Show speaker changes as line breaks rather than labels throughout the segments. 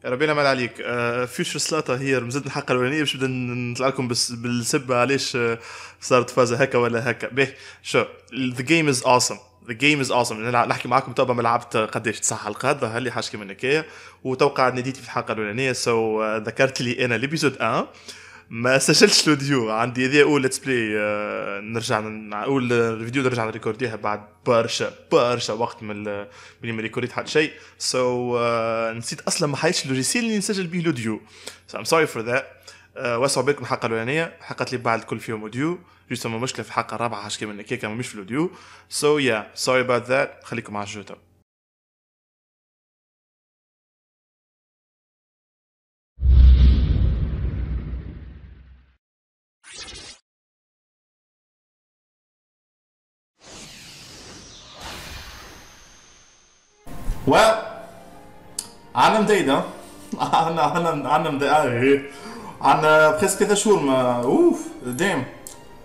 يا ربنا ما عليك. فيوتشر سلاطة هي رمزتنا الحلقة الأولانية باش نبدا نطلع لكم بس بالسبة علاش صارت فازة هكا ولا هكا. به شو the game is awesome. The game is awesome. انا نحكي معاكم طبعا ما لعبت قداش 9 حلقات ظهر لي حاجه من هكايا، وتوقع نديتي في الحلقه الاولانيه ذكرت لي انا ليبيزود 1 ما سجلتش الاوديو عندي. هذه اول ليتس بلاي نرجع نقول الفيديو نرجع نريكورديها بعد برشا وقت من اللي ما ريكورديت حتى شيء. نسيت اصلا ما حيتش اللوجيسيال اللي نسجل به الاوديو. I'm sorry for that. واسعوا بالكم الحلقه الاولانيه، الحلقات اللي بعد كل فيهم اوديو. جوست ما مشكله في الحلقه الرابعه حاجه من كيكه مش في الاوديو. Sorry about that. خليكم مع الجوتا. عنا مديدة. عنا مديدة. عنا بريسك 3 شهور ما ديم.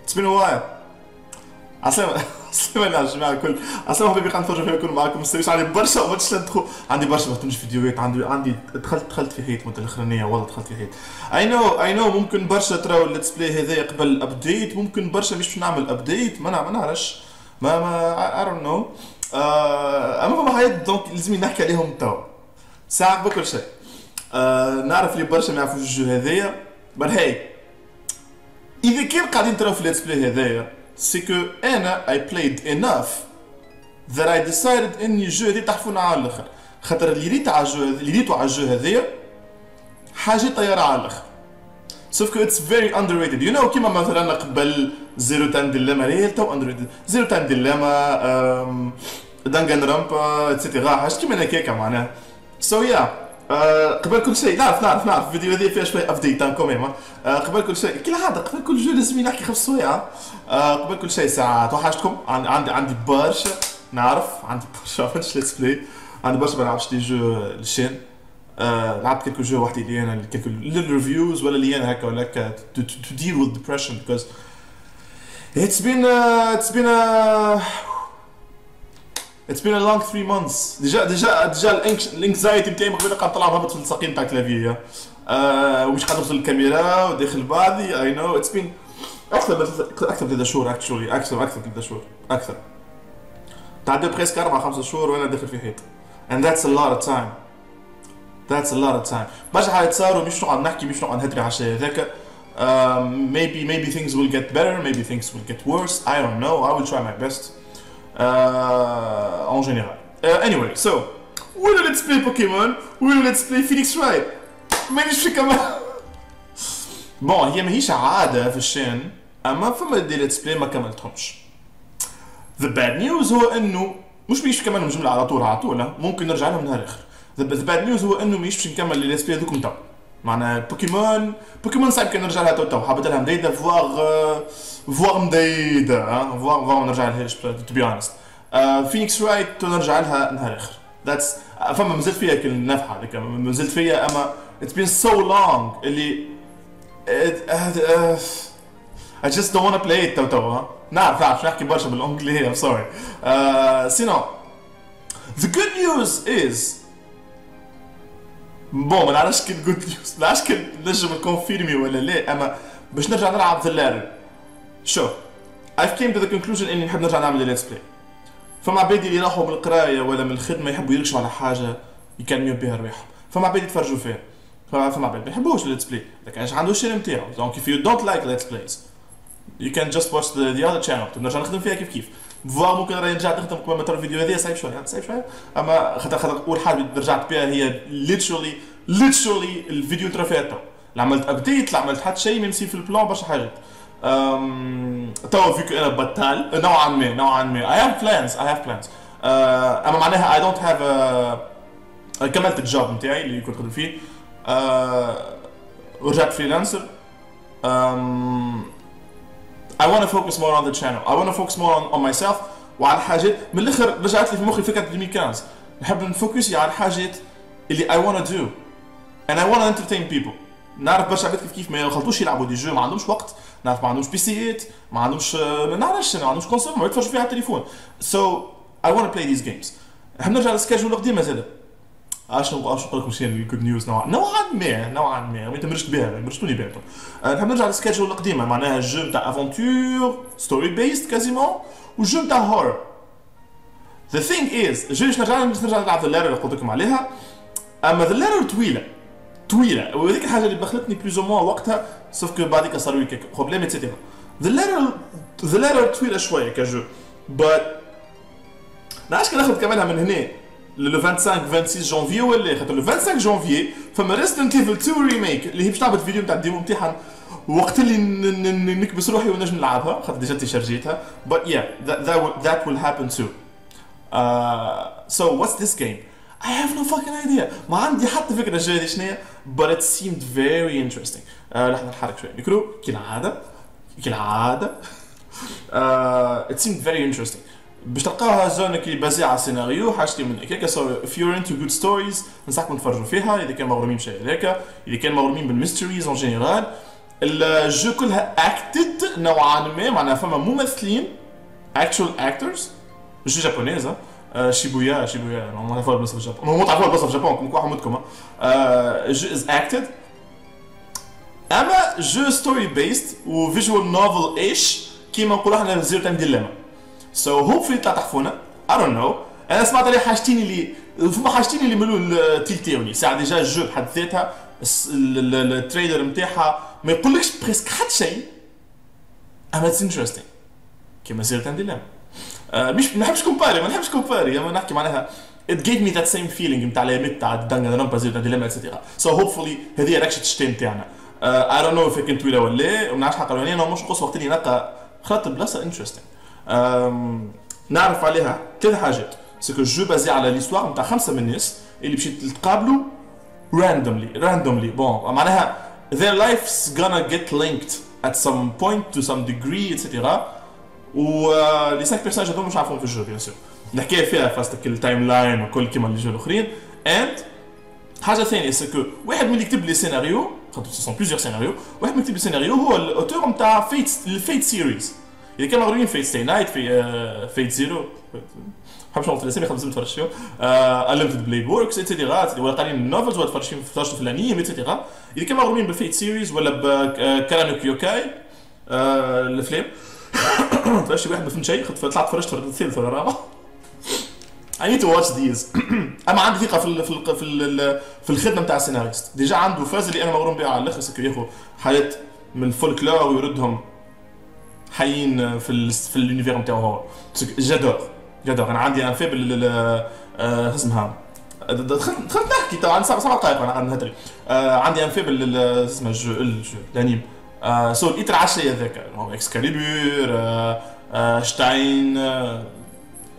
It's been a while. عسلامة يا جماعة الكل. عسلامة حبيبي قاعد نتفرجوا فيها الكل معاكم. مستنيش عندي برشا ماتش ندخل. عندي برشا ما فيديوهات. عندي دخلت في حيط مدة الأخرانية والله دخلت في حيط. I know ممكن برشا تراو الليتس بلاي هذايا قبل الابديت، ممكن برشا مش نعمل ابديت ما نعرفش. ما I don't know. اما فما حاجات دونك لازم نحكي عليهم توا ساعة بكل شيء. نعرف لي برشا ما يعرفوش الجو هذايا، بل هاي اذا كان قاعدين تراو في الليتس بلاي هذايا سي كو انا I played enough that I decided اني الجو هذا تحفونا على الاخر، خاطر اللي ريتو على الجو هذايا حاجة طيارة على الاخر. سوف كو اتس فيري underrated. You know كيما مثلا قبل زيرو تان ديلاما هي تو underrated. زيرو تان ديلاما دانجان رامبا اتسيتيرا حاجة كيما هكاكا معناها. قبل كل شيء نعرف الفيديو هذه فيها شويه ابديت كوميم. قبل كل شيء كالعاده قبل كل جو لازم نحكي 5 سوايع. قبل كل شيء ساعه توحشتكم. عندي برشا نعرف عندي برشا فاش ليتس بلاي. عندي برشا ما نلعبش دي جو للشين. لعبت كيلكو جو وحدي اللي انا كيلكو للريفيوز ولا اللي انا هكا ولا هكا to deal with depression because it's been a long 3 months. ديجا الانكزايتي نتاعي قبل قاعد نطلع هبط في الساقين تاع الكلافيه. ومش قاعد نوصل الكاميرا وداخل بعضي. I know it's been اكثر من 3 شهور actually. اكثر من 3 شهور اكثر. تعدى بريسك 4-5 شهور وانا داخل في حيط. And that's a lot of time. برشا حاجات صاروا مش نقعد نحكي مش نقعد نهدري على الشيء هذاك. maybe things will get better, maybe things will get worse. I don't know. I will try my best. En général. Anyway, so let's play Pokemon. Let's play Phoenix Wright. مانيش في كمان. بون هي ماهيش عادة في الشين، أما فما دي ليتس بلاي ما كملتهمش. The bad news هو إنه مش بيش كمان جملة على طول ممكن نرجع لهم نهار آخر. The bad news هو إنه ماهيش باش نكمل لي ليتس بلاي هذوكم تو. معناها بوكيمون صعب كان نرجع لها تو حابة لها مديدة فواغ مديدة فواغ نرجع لها to be honest. فينيكس رايت نرجع لها نهار اخر. ذاتس فما مازلت فيها كل النفحه هذيك مازلت فيها. اما اتس بين سو لونج اللي I just don't wanna play it تو نعرف نحكي برشا بالانجلي. I'm sorry. سينو the good news is بون ما نعرفش كي الجود نيوز ما نعرفش كي نجم نكونفيرمي ولا لا، اما باش نرجع نلعب ذا لارر. شو I've came to the conclusion اني نحب نرجع نعمل ليتس بلاي. فما عبادي اللي راحوا من القرايه ولا من الخدمه يحبوا يركشوا على حاجه يكلموا بها رواحهم، فما عبادي يتفرجوا فيها، فما عبادي ما يحبوش الليتس بلاي، لكن ايش عنده الشيء نتاعو. دونك if you don't like let's plays you can just watch the other channel. نرجع نخدم فيها كيف فوا ممكن راني رجعت نخدم قبل ما ترى الفيديو هذه صعيب شويه اما خاطر اول حاجه رجعت بها هي literally الفيديو ترى فيها تو لا عملت ابديت لا عملت حتى شيء ميمسي في البلان برشا حاجات. تو فيك انا بطال نوعا ما I have plans. اما معناها I don't have كملت الجوب نتاعي اللي كنت خدم فيه. ورجعت فريلانسر. I want to focus more on the channel. I want to focus more on myself وعلى حاجات من الاخر رجعت لي في مخي فكره 2015 نحب نفوكس على الحاجات اللي I want to do and I want to entertain people. نعرف برشا عباد كيف ما يخلطوش يلعبوا دي جو، ما عندهمش وقت، نعرف ما عندهمش بيسيات، ما عندهمش ما نعرفش ما عندهمش كونسول، ما يتفرجوا فيها على التليفون. So I want to play these games. نحب نرجع للسكاجول القديمه زاده. عشان نقول لكم شنو الجود نيوز نوعا ما انت مرشت بها مرشتوني بها نحب نرجع للسكيدجول القديمه معناها الجو نتاع افونتور ستوري بيست كازيمون والجو نتاع هورر. ذا ثينج از جيش نرجع نلعب ذا ليرر اللي قلت لكم عليها. اما ذا ليرر طويله وهذيك الحاجه اللي بخلتني بلوز او وقتها سوف كو بعديك صاروا لي بروبليم اتسيتيرا. ذا ليرر طويله شويه كجو بات نعرفش كي ناخذ كمالها من هنا le 25 جانفي ولا خاطر le 25 جانفي فما ريزيدنت ايفل 2 ريميك اللي هي باش تعبت فيديو نتاع الديمو نتاعها وقت اللي نكبس روحي ونجم نلعبها خاطر ديجا تيشارجيتها but yeah that will happen too. So what's this game? I have no fucking idea. ما عندي حتى فكرة جاية شنية but it seemed very interesting. لحظة نحرك شوية ميكرو كالعادة. It seemed very interesting. باش تلقاها زون كي بازي على السيناريو حاجتي من هكاك. So if you're into good stories ننصحكم تفرجوا فيها إذا كان مغرومين بشيء هذاك، إذا كان مغرومين بالميستريز اون جينيرال. الجو كلها اكتد نوعا ما معناها فما ممثلين actual actors مش جابونيز. شيبويا ما نعرفها البلاصه في الجابون، ما تعرفوها البلاصه في الجابون كم واحد منكم. جو از اكتد اما جو ستوري بيست وفيجوال نوفل ايش كيما نقولوا احنا زيرو تايم ديليما. سو هوبفلي يطلع تحفونه I don't know. انا سمعت عليه حاجتين اللي ملوا تلتيوني ساعه ديجا الجو بحد ذاتها التريلر نتاعها ما يقولكش بريسك حتى شيء اما اتس انتريستينغ كيما زيرو تايم ديليما. مش ما نحبش كومباري اما نحكي معناها it gave me that same feeling نتاع ليميت تاع دانجا رامبا زيرو تايم ديليما اتسيتيرا. سو هوبفلي هذه ركشه الشتاء نتاعنا. I don't know if كانت طويله ولا ما نعرفش حق قانونيا انا مش قص وقت اللي نلقى خاطر بلاصه انتريستينغ. نعرف عليها ثلاث حاجات. سكو جو بازي على ليستوار نتاع 5 من الناس اللي باش يتقابلوا randomly بون معناها their lives gonna get linked at some point to some degree etc. و لي 5 بيرسوناج هذوما مش عارفهم في الجو بيان سور الحكايه فيها فاستك التايم لاين وكل كيما اللي جو الاخرين. اند حاجه ثانيه سكو واحد من اللي يكتب لي سيناريو خاطر سون بليزيور سيناريو واحد من يكتب لي سيناريو هو الاوتور نتاع الفيت سيريز. اذا كان مغرومين فيت ستي نايت في فيت زيرو حبش نقول الاسامي خاطر تفرج فيهم انليمتد بليد وركس اتسيتيرا ولا قارين النوفلز ولا تفرجين في الانيم اتسيتيرا. اذا كان مغرومين بالفيت سيريز ولا بكارانو كيوكاي الافلام فاش واحد ما فهمت شيء طلعت فرجت في الثالث ولا الرابع. I need to watch these. اما عندي ثقه في الخدمه نتاع السيناريست ديجا عنده فاز اللي انا مغروم بها على الاخر سكو ياخذ حالات من الفولكلور ويردهم حيين في اليونيفير نتاعو هو. جادور انا عندي ان فيبل اسمها دخلت نحكي طبعا 7 دقائق انا نهدري. عندي ان فيبل اسمها الجو الانيم سو الايتر عشيه هذاك هو اكسكاليبور شتاين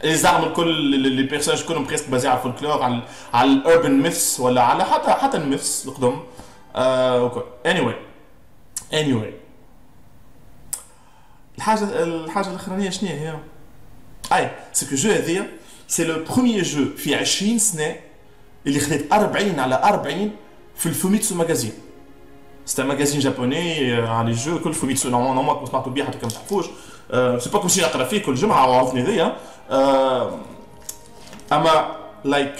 لي زعم الكل لي بيرسوناج كلهم بريسك بازي على الفولكلور على الاربن ميثس ولا على حتى الميثس القدم. anyway الحاجه الاخرانيه شنو هي؟ سكو جو هذيا سي لو بروميير جو في 20 سنه اللي خديت 40 على 40 في الفوميتسو ماغازين. سي ماغازين جابوني على الجو كل فوميتسو نورمالمون كنت سمعتوا بيه حتى كان ما تعرفوش. سي با كوم سي نقرا فيه كل جمعه وعرفني هذيا. اما لايك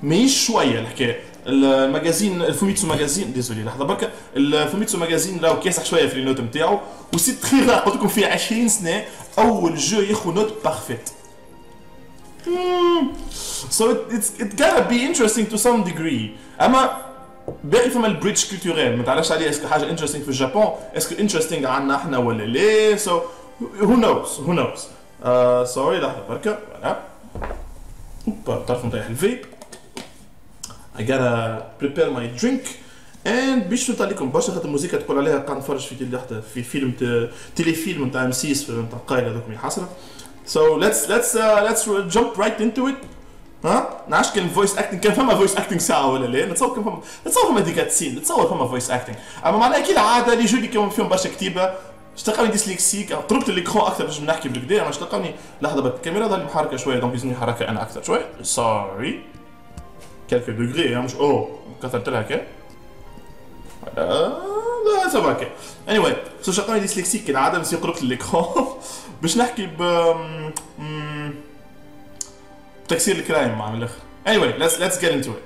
ماهيش شويه الحكايه. الماغازين الفوميتسو ماغازين ديزولي لحظه بركه الفوميتسو ماغازين راهو كاسح شويه في النوت نتاعو وسي تخي راه قلت لكم فيه 20 سنه اول جو ياخذ نوت بارفيت. So it gotta be interesting to some degree. اما باقي فما البريدج كولتوريل ما تعرفش عليه اسكو حاجه انتريستينغ في اليابان اسكو انتريستينغ عندنا احنا ولا لا. So who knows. Sorry لحظه بركه فوالا الطرف نتاعي الفيب. I gotta prepare my drink and باش نطلع لكم برشا خاطر الموسيقى تقول عليها قاعد نتفرج في فيلم تيلي فيلم نتاع M6 نتاع قايله هذوك حسره. So let's jump right into it. نعرفش كان فويس اكتنج كان فما فويس اكتنج ساعه ولا لا. نتصور فما ديكات سين نتصور فما فويس اكتنج اما معناها اكيد العاده اللي يجوني كانوا فيهم برشا كتيبه اشتقوني ديسليكسيك قربت الاكرون اكثر باش نحكي بالكدا اما اشتقوني لحظه بس الكاميرا ضل محركه شويه دونك لازمني نحركها انا اكثر شويه. سوري كالكو دوغري مش كثرت لها كا لا سافا كا. anyway سو شقاني ديسليكسيك كالعاده بس قربت الاكرون باش نحكي تكسير الكرايم مع الاخر. anyway let's get into it.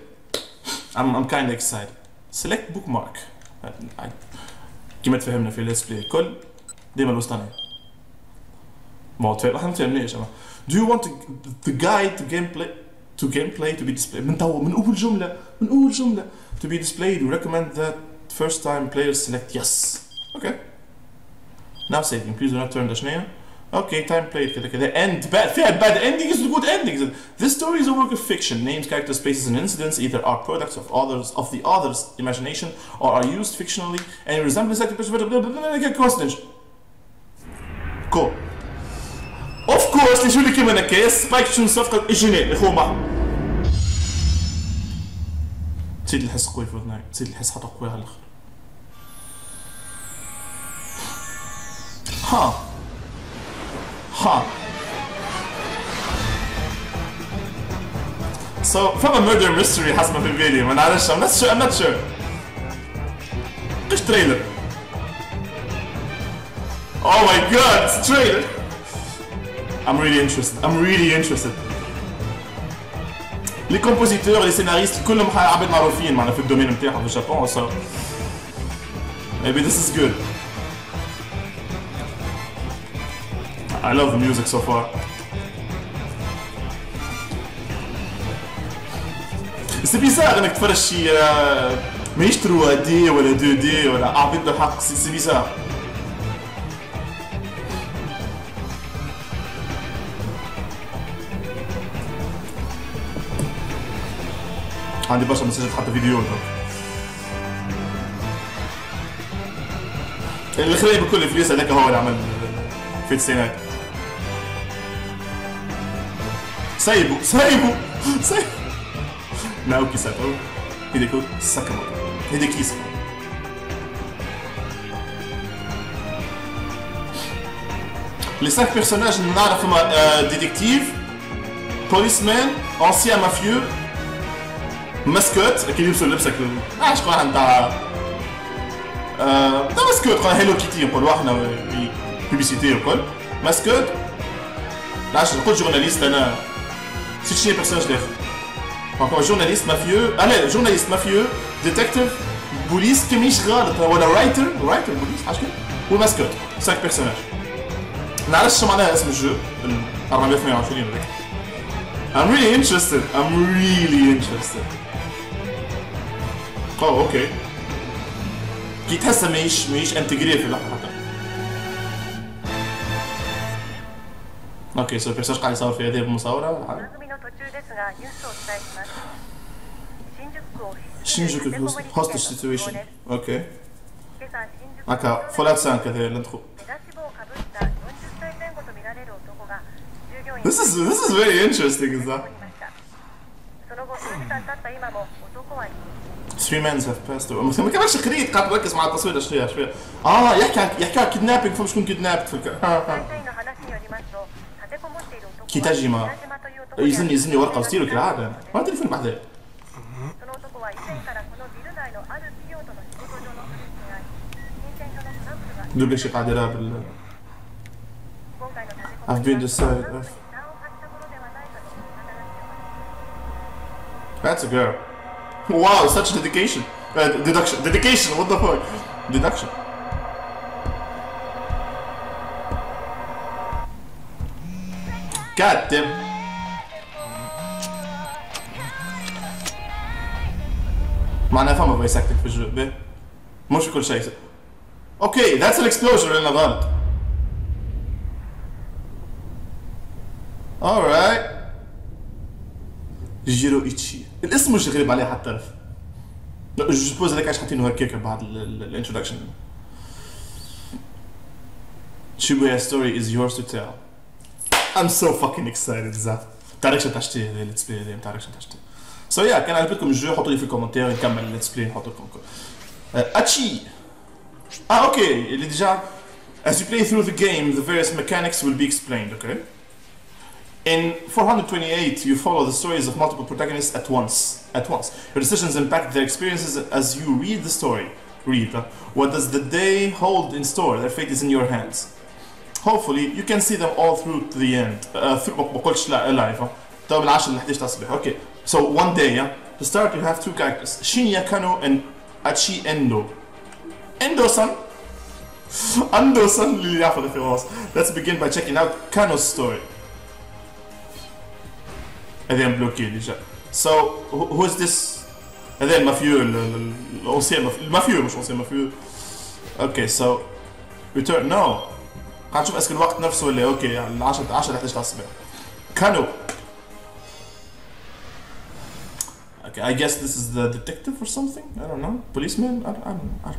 I'm kind of excited. Select bookmark. كيما تفهمنا في الليتس بلاي الكل ديما الوسطانية. ما احنا متفاهمناش اما. Do you want the guide to gameplay to be displayed؟ من أول جملة to be displayed. We recommend that first time players select yes. Okay. Now saving. Please do not turn the شنية. Okay, time played كذا end bad endings to good endings. This story is a work of fiction. Names, characters, places, and incidents either are products of the author's imagination or are used fictionally and resemble exactly constant. Cool. Of course, اللي شو اللي كمان هكايا سبايك شنو صفقة الجنين اخو معهم. تزيد الحس قوي في اذني، تزيد الحس حتى قوي على الاخر. ها So فما murder mystery حسب ما في بالي ما نعرفش I'm not sure قش تريلر Oh my god it's a trailer I'm really interested les compositeurs les scénaristes كلهم عباد معروفين معنا في الدومين نتاعهم في اليابان so maybe this is good I love the music so far. C'est bizarre انك تفرج شي ماهيش 3 دي ولا 2 دي ولا اعطيت له الحق سي بيزار. عندي برشا مسجات حتى فيديو اللي خلاني بكل فلوس هذاك هو اللي عمل في التسعينات. سايبو ناوكي ساتو هيديكو ساكاموتو هيديكيسو لي 5 بيرسوناج اللي نعرف هما ديتكتيف بوليسمان انسيان مافيو ماسكوت كي يلبسوا لبسك شكون نتاع ماسكوت هيلو كيتي نقولو احنا بيبيسيتي وكل ماسكوت لاش نقول جورناليست انا نسيت شنو بيرسوناج الاخر هو جورناليست مافيو لا جورناليست مافيو ديتكتيف بوليس كي ماهيش غلط ولا رايتر بوليس حاجه كده وماسكوت 5 بيرسوناج نعرفش شو معناها اسم الجو 428 هذاك I'm really interested oh اوكي كي تحسها ماهيش انتجريه في اللعبه حتى اوكي سو البيرسوناج قاعد يصور في هذه المصورة ولا حاجة؟ شينجوكو هوستج سيتويشن اوكي هكا فولات 5 هذا اللي ندخل This is very interesting is that 3 months have passed ما كملش خريط قاعد نركز مع التصوير شويه يحكي على كيدنابينغ فهم شكون كيدنابت في كيتاجيما يزني ورقه وستيلو كالعاده ما تليفون بحذاه دوبلي شي قاعد يلعب بال I've been decided That's a girl. Wow, such dedication. Dedication, what the fuck? Deduction. God damn. معناها فما فويس اكتنج في الجو مش كل شيء. اوكي that's an explosion لأنه غلط. Alright. جيرو إيتشي الاسم مش غريب عليه حتى جو سبوز هذاك عايش حاطينه هكاك بعد الانترودكشن Shibuya story is yours to tell I'm so fucking excited زعما متعرفش تشتي الليتس بلاي هذا متعرفش تشتي سو يا كان عجبتكم الجو حطوا لي في الكومنتير نكمل الليتس بلاي نحط لكم اتشي اوكي اللي ديجا as you play through the game the various mechanics will be explained okay In 428, you follow the stories of multiple protagonists at once. Your decisions impact their experiences as you read the story. What does the day hold in store? Their fate is in your hands. Hopefully, you can see them all through to the end. ما بقولش لايف. طيب العشرة ل 11 الصبح. Okay. So one day, To start, you have two characters, Shinya Kano and Achi Endo. Endo-san? Ando-san اللي يعرف الخواص. Let's begin by checking out Kano's story. هذا بلوكي ديجا. So, who is this? هذا المافيو الأنسيان المافيو مش أنسيان مافيو. Okay, so return. No. قاعد نشوف اسك الوقت نفسه ولا اوكي يعني 10 11 الصبح. Kano. Okay, I guess this is the detective or something. I don't know. Policeman. I don't know.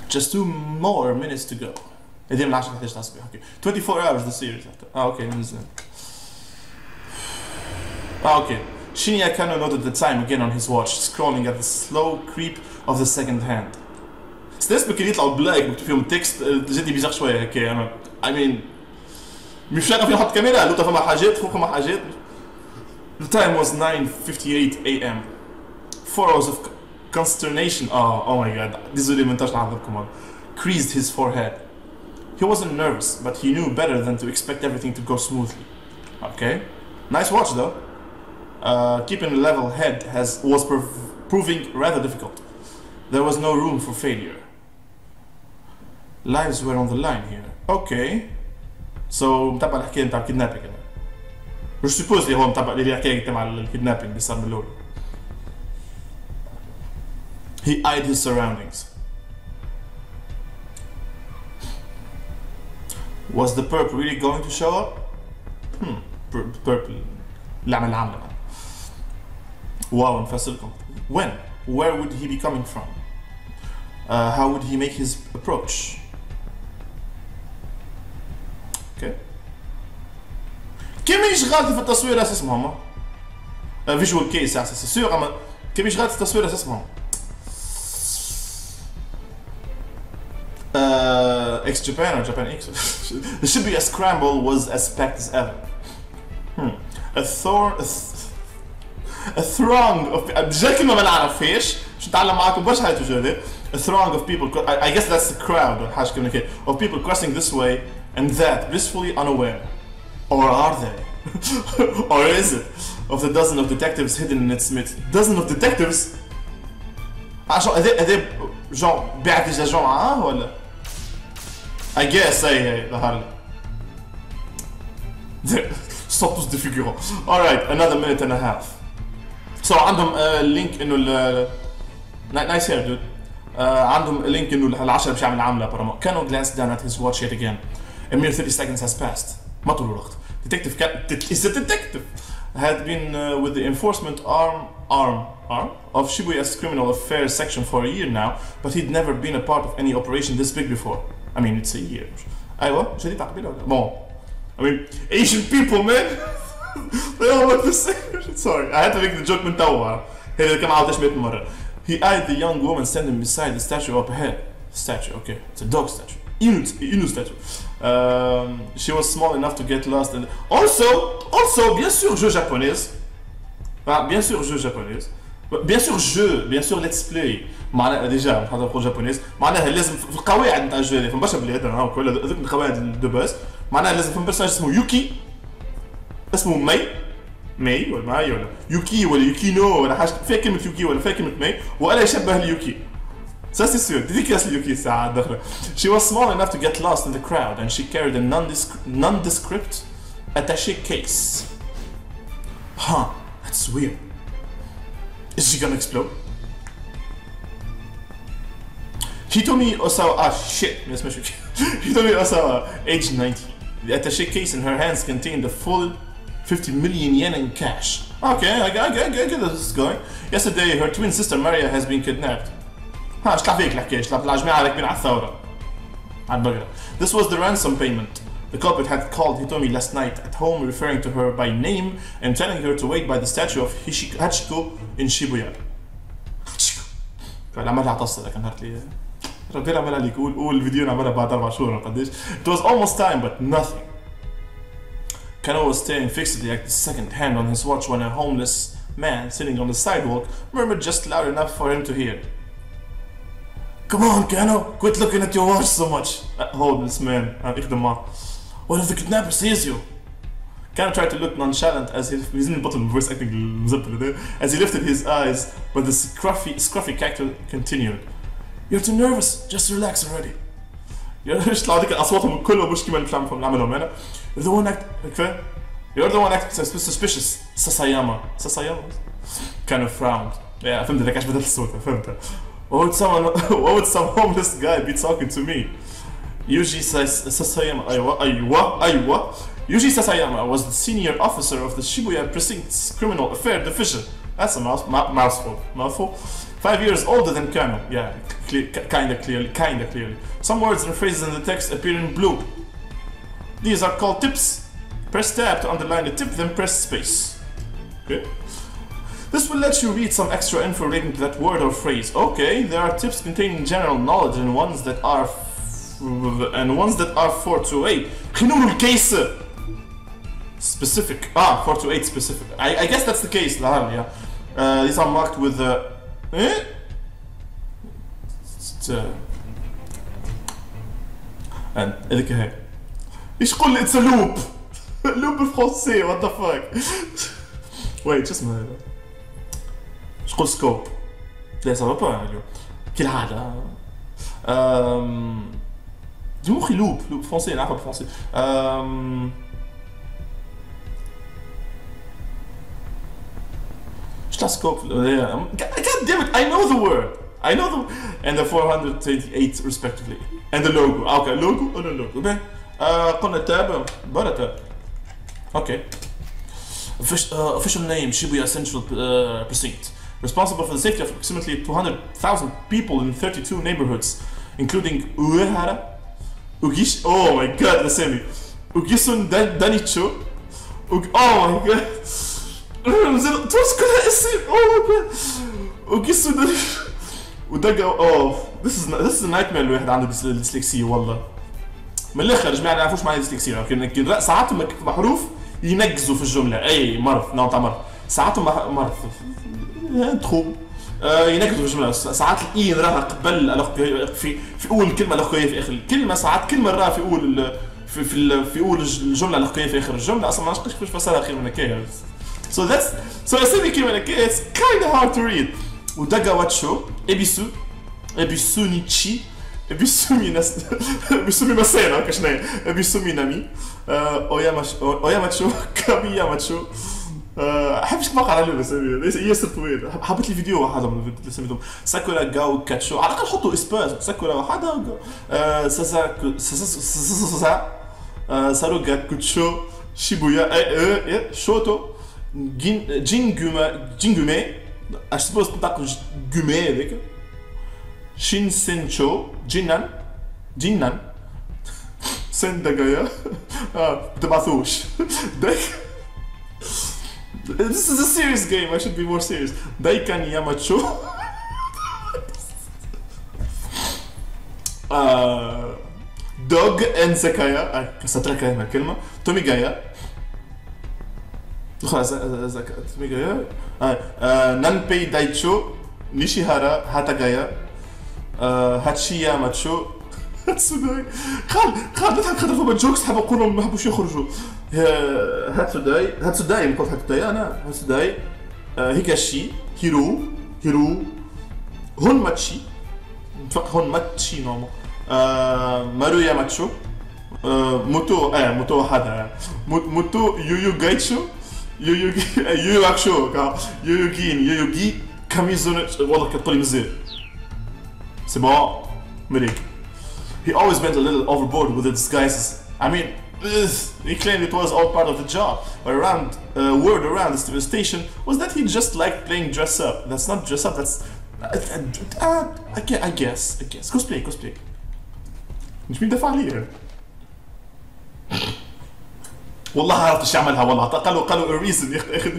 Just 2 more minutes to go. هذه من 10 11 الصبح. Okay. 24 hours the series after. Okay, نزل. Okay. Shinya Kano noted the time again on his watch, scrolling at the slow creep of the second hand. ستريس ممكن يطلعوا بلايك مكتوب فيهم تكست جدي بيزغ شويه هيك انا I mean مش فاهم فين نحط كاميرا لو فما حاجات فوق حاجات. The time was 9:58 a.m. 4 hours of consternation. Oh my god, désolé منتاش نعذبكم. Creased his forehead. He wasn't nervous, but he knew better than to expect everything to go smoothly. Okay, nice watch though. Keeping a level head was proving rather difficult. There was no room for failure. Lives were on the line here. Okay. So متابع الحكاية نتاع الكيدنابينج أنا. مش suppose اللي هو متابع اللي الحكاية تاع الكيدنابينج اللي صار من الأول. He eyed his surroundings. Was the perp really going to show up? Purple. العمل عاملة. واو نفسركم. When? Where would he be coming from? How would he make his approach? Okay. كم يشغل في التصوير اساس اسمهم؟ فيجوال كيس اساس سيغ اما كم يشغل في التصوير اساس اسمهم؟ X Japan or Japan X? The Shibuya Scramble was as packed as ever. A throng of déjà كلمة ما نعرفهاش باش نتعلم معاكم برشا حاجات جديدة. A throng of people, I guess that's the crowd or حاجة كيما كده, of people crossing this way and that, blissfully unaware. Or are they? Or is it? Of the dozen of detectives hidden in its midst. Dozen of detectives? هذا genre بيعت ديجا genre ولا؟ I guess هي ظهر لي. Sont tous des figurants. Alright, another minute and a half. So عندهم لينك انه نايس هير دود. عندهم لينك انه العشرة باش يعمل عاملة برا. Kano glanced down at his watch yet again. A mere 30 seconds has passed. ما طول الوقت. Is a detective had been with the enforcement arm of Shibuya's criminal affairs section for a year now, but he'd never been a part of any operation this big before. I mean, it's a year. أيوة جديد تعقبيله ولا؟ Bon. I mean, Asian people, man. They all look the same. Sorry, I had to make the joke من توا. هذا كم عاودتش 100 مرة. He eyed the young woman standing beside the statue up ahead. Statue, okay. It's a dog statue. Inu statue. She was small enough to get lost and also bien sûr jeu japonaise. Bien sûr jeu japonaise. Bien sûr let's play. معناها ديجا نحضر قول جابونيز. معناها لازم في القواعد نتاع الجو هذا فما برشا بلاد انا وكل هذوك القواعد دو باز. معناها لازم فما بيرسوناج اسمه يوكي. اسمه ماي ولا ماي ولا يوكي ولا يوكينو ولا حاجه فيها كلمه يوكي ولا فيها كلمه ماي ولا يشبه اليوكي. Ça c'est sûr. dédicace اليوكي ساعة داخله. She was small enough to get lost in the crowd and she carried a nondescript attaché case. Huh, that's weird. Is she gonna explode? Hitomi Osawa, shit, Hitomi Osawa, age 90. The attaché case in her hands contained a full 50 million yen in cash. Okay, I get this is going. Yesterday, her twin sister Maria has been kidnapped. This was the ransom payment. The culprit had called Hitomi last night at home, referring to her by name and telling her to wait by the statue of Hachiko in Shibuya. It was almost time, but nothing. Kano was staring fixedly at the second hand on his watch when a homeless man sitting on the sidewalk murmured just loud enough for him to hear. Come on, Kano, quit looking at your watch so much. Homeless man, what if the kidnapper sees you? Kano tried to look nonchalant as he's in the bottom voice acting as he lifted his eyes, but the scruffy character continued. You're too nervous, just relax already. يطلع هذيك اصواتهم كلهم مش كيما نعملهم انا. You're the one acting suspicious. Sasayama kind of frowned. Yeah, فهمت هذاك عش بدل الصوت فهمتها. Why would some homeless guy be talking to me? Yuji Sasayama أيوة Yuji Sasayama was the senior officer of the Shibuya Precinct's Criminal Affairs Division. That's a mouthful. 5 years older than Kano. Yeah, kinda clearly. Some words and phrases in the text appear in blue. These are called tips. Press tab to underline the tip, then press space. Okay. This will let you read some extra info relating to that word or phrase. Okay, there are tips containing general knowledge and ones that are 4 to 8. خلينا case specific. 4 to 8 specific. I guess that's the case. Yeah. These are marked with and هذيك هي. ايش قول لي it's a loop. loop بالفرنسي what the fuck. wait شو اسمه هذا؟ ايش قول سكوب؟ لا ça va pas اليوم. كالعادة. دي مخي لوب فرنسي نعرفها بالفرنسي. Scope. God damn it! I know the word. And the 428 respectively. And the logo. Okay, logo. Oh no, logo. Okay. قلنا تاب. برا تاب. Okay. Official name: Shibuya Central Precinct. Responsible for the safety of approximately 200,000 people in 32 neighborhoods, including Uehara, Ugish. Oh my God, listen me. Ugisun Danicho. Oh my God. توش كلها اسم اوه ماي جاد وقصوا ودقوا اوه this is a nightmare الواحد عنده ديسلكسيا والله من الاخر جماعه ما يعرفوش معنى ديسلكسيا لكن ساعاتهم محروف ينقزوا في الجمله اي مرض نوع تاع مرض ساعاتهم مرض تخو ينقزوا في الجمله ساعات الاي نراها قبل في اول كلمه الاخويه في اخر الكلمه ساعات كلمه نراها في اول في اول الجمله الاخويه في اخر الجمله اصلا ما نعرفش كيفاش نفسرها خير من هكايا. So essentially it's kind of hard to read. Udaga Wacho, Ebisunichi, Ebisumi Masena, Kashne, Ebisumi Nami, Oyamacho, Kamiyamacho. حبش نبقى على اللعبة ياسر طويل حبيت لي فيديو واحد من اللي سميتهم ساكورا جاو كاتشو على الأقل حطوا إسباز ساكورا واحد ساروغا كوتشو شيبويا شوتو Jingume, I suppose that was Gume avec Shinsencho, Jinnan, Sendagaya, the Mathush. This is a serious game, I should be more serious. Daikan Yamacho, Dog and Zakaya, Satraka الكلمة, Tomigaya. خلاص تميغايا نانبي دايتشو نيشيهارا هاتاغايا هاتشيا ماتشو هاتسوداي خال نضحك خاطر فما جوكس حاب نقولهم ما حبوش يخرجوا هاتسوداي نقول هاتسوداي انا هاتسوداي هيكاشي هيرو هونماتشي نتفق هونماتشي نورمال مارويا ماتشو موتو هذا موتو يويو جايتشو يويو اكشو يويوغي كاميزون والله كتطلي مزيان سي بون مليك. He always went a little overboard with the disguises. I mean, he claimed it was all part of the job, but word around the station was that he just liked playing dress up. That's not dress up, that's I guess cosplay مش مين دفع عليه والله عرفت ايش يعملها والله قالوا الريزن ياخذ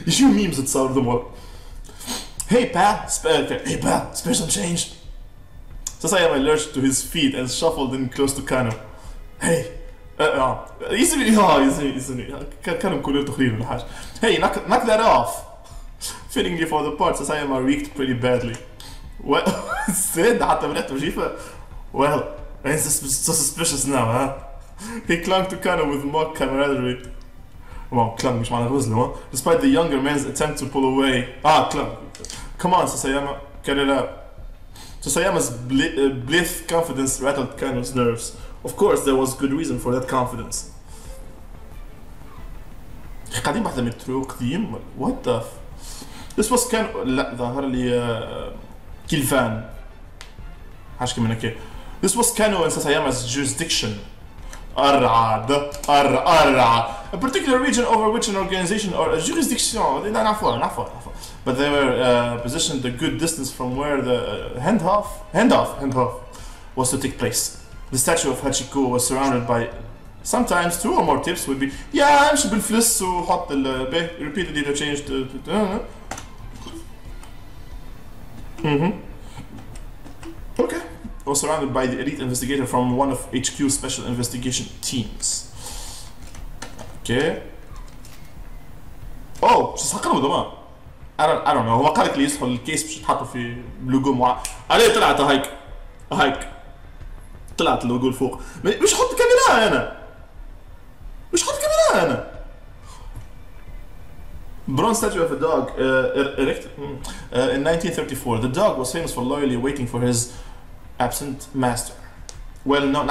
يجيو ميمز تصور ذمور. Hey pa, spare some change. Sasayama lurched to his feet and shuffled in close to Kano. Hey, يزني كانوا كلهم تخرين ولا حاجة. Hey, knock that off. Fittingly for the part, Sasayama reeked pretty badly. Well, said حتى من ريحته وجيفة. Well, ain't so suspicious now, huh? He clung to Kano with mock camaraderie. Well, clung مش معنى غزله. Despite the younger man's attempt to pull away. Clung. Come on, Sasayama, get it up. Sasayama's blithe confidence rattled Kano's nerves. Of course, there was good reason for that confidence. قاعدين بحث مترو قديم. What the This was Kano. لا ظهر لي كيلفان. حاجة من هيك. This was Kano and Sasayama's jurisdiction. A particular region over which an organization or a jurisdiction, but they were positioned a good distance from where the handoff was to take place. The statue of Hachiko was surrounded by sometimes 2 or more tips would be امشي بالفلس وحط repeatedly to change Okay. Was surrounded by the elite investigator from one of HQ's special investigation teams. Okay. Oh, شو سحقنا ضمان. I don't know. هو قال لك لي يدخل الكيس باش يتحطوا في لوجو معاه. عليه طلعت هيك. طلعت اللوجو الفوق. مش حط كاميرا أنا. Bronze statue of a dog erected in 1934. The dog was famous for loyally waiting for his absent master. Well known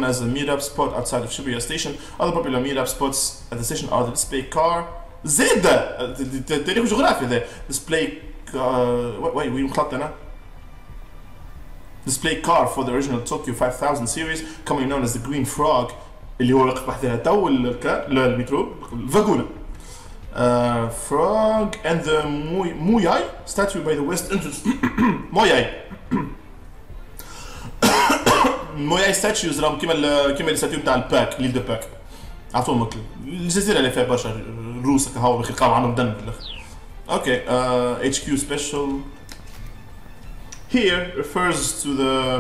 as a meetup spot outside of Shibuya station. Other popular meetup spots at the station are the display car. زيد تاريخ جغرافيا ذا. Display وين مخلط أنا؟ Display car for the original Tokyo 5000 series, commonly known as the Green Frog. اللي هو واقف بحذاها تو المترو الفاغونة. Frog and the Muyai statue by the west entrance. موياي statues راهم كيما الستاتيو نتاع الباك ليل دو باك عطوهم الجزيرة اللي فيها برشا روس هكا هاو يلقاو عندهم دم بالاخر. Okay, HQ special here refers to the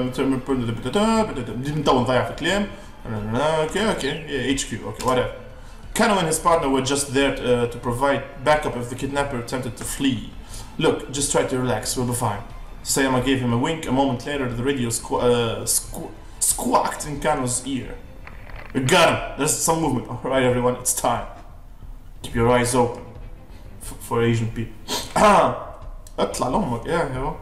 نتو نضيع في الكلام. Okay, yeah, HQ, okay, whatever. Kano and his partner were just there to provide backup if the kidnapper attempted to flee. Look, just try to relax, we'll be fine. Sayama gave him a wink. A moment later, the radio squawked in Kano's ear. We got him! There's some movement. Alright, everyone, it's time. Keep your eyes open. For Asian people. اطلع لأمك yeah.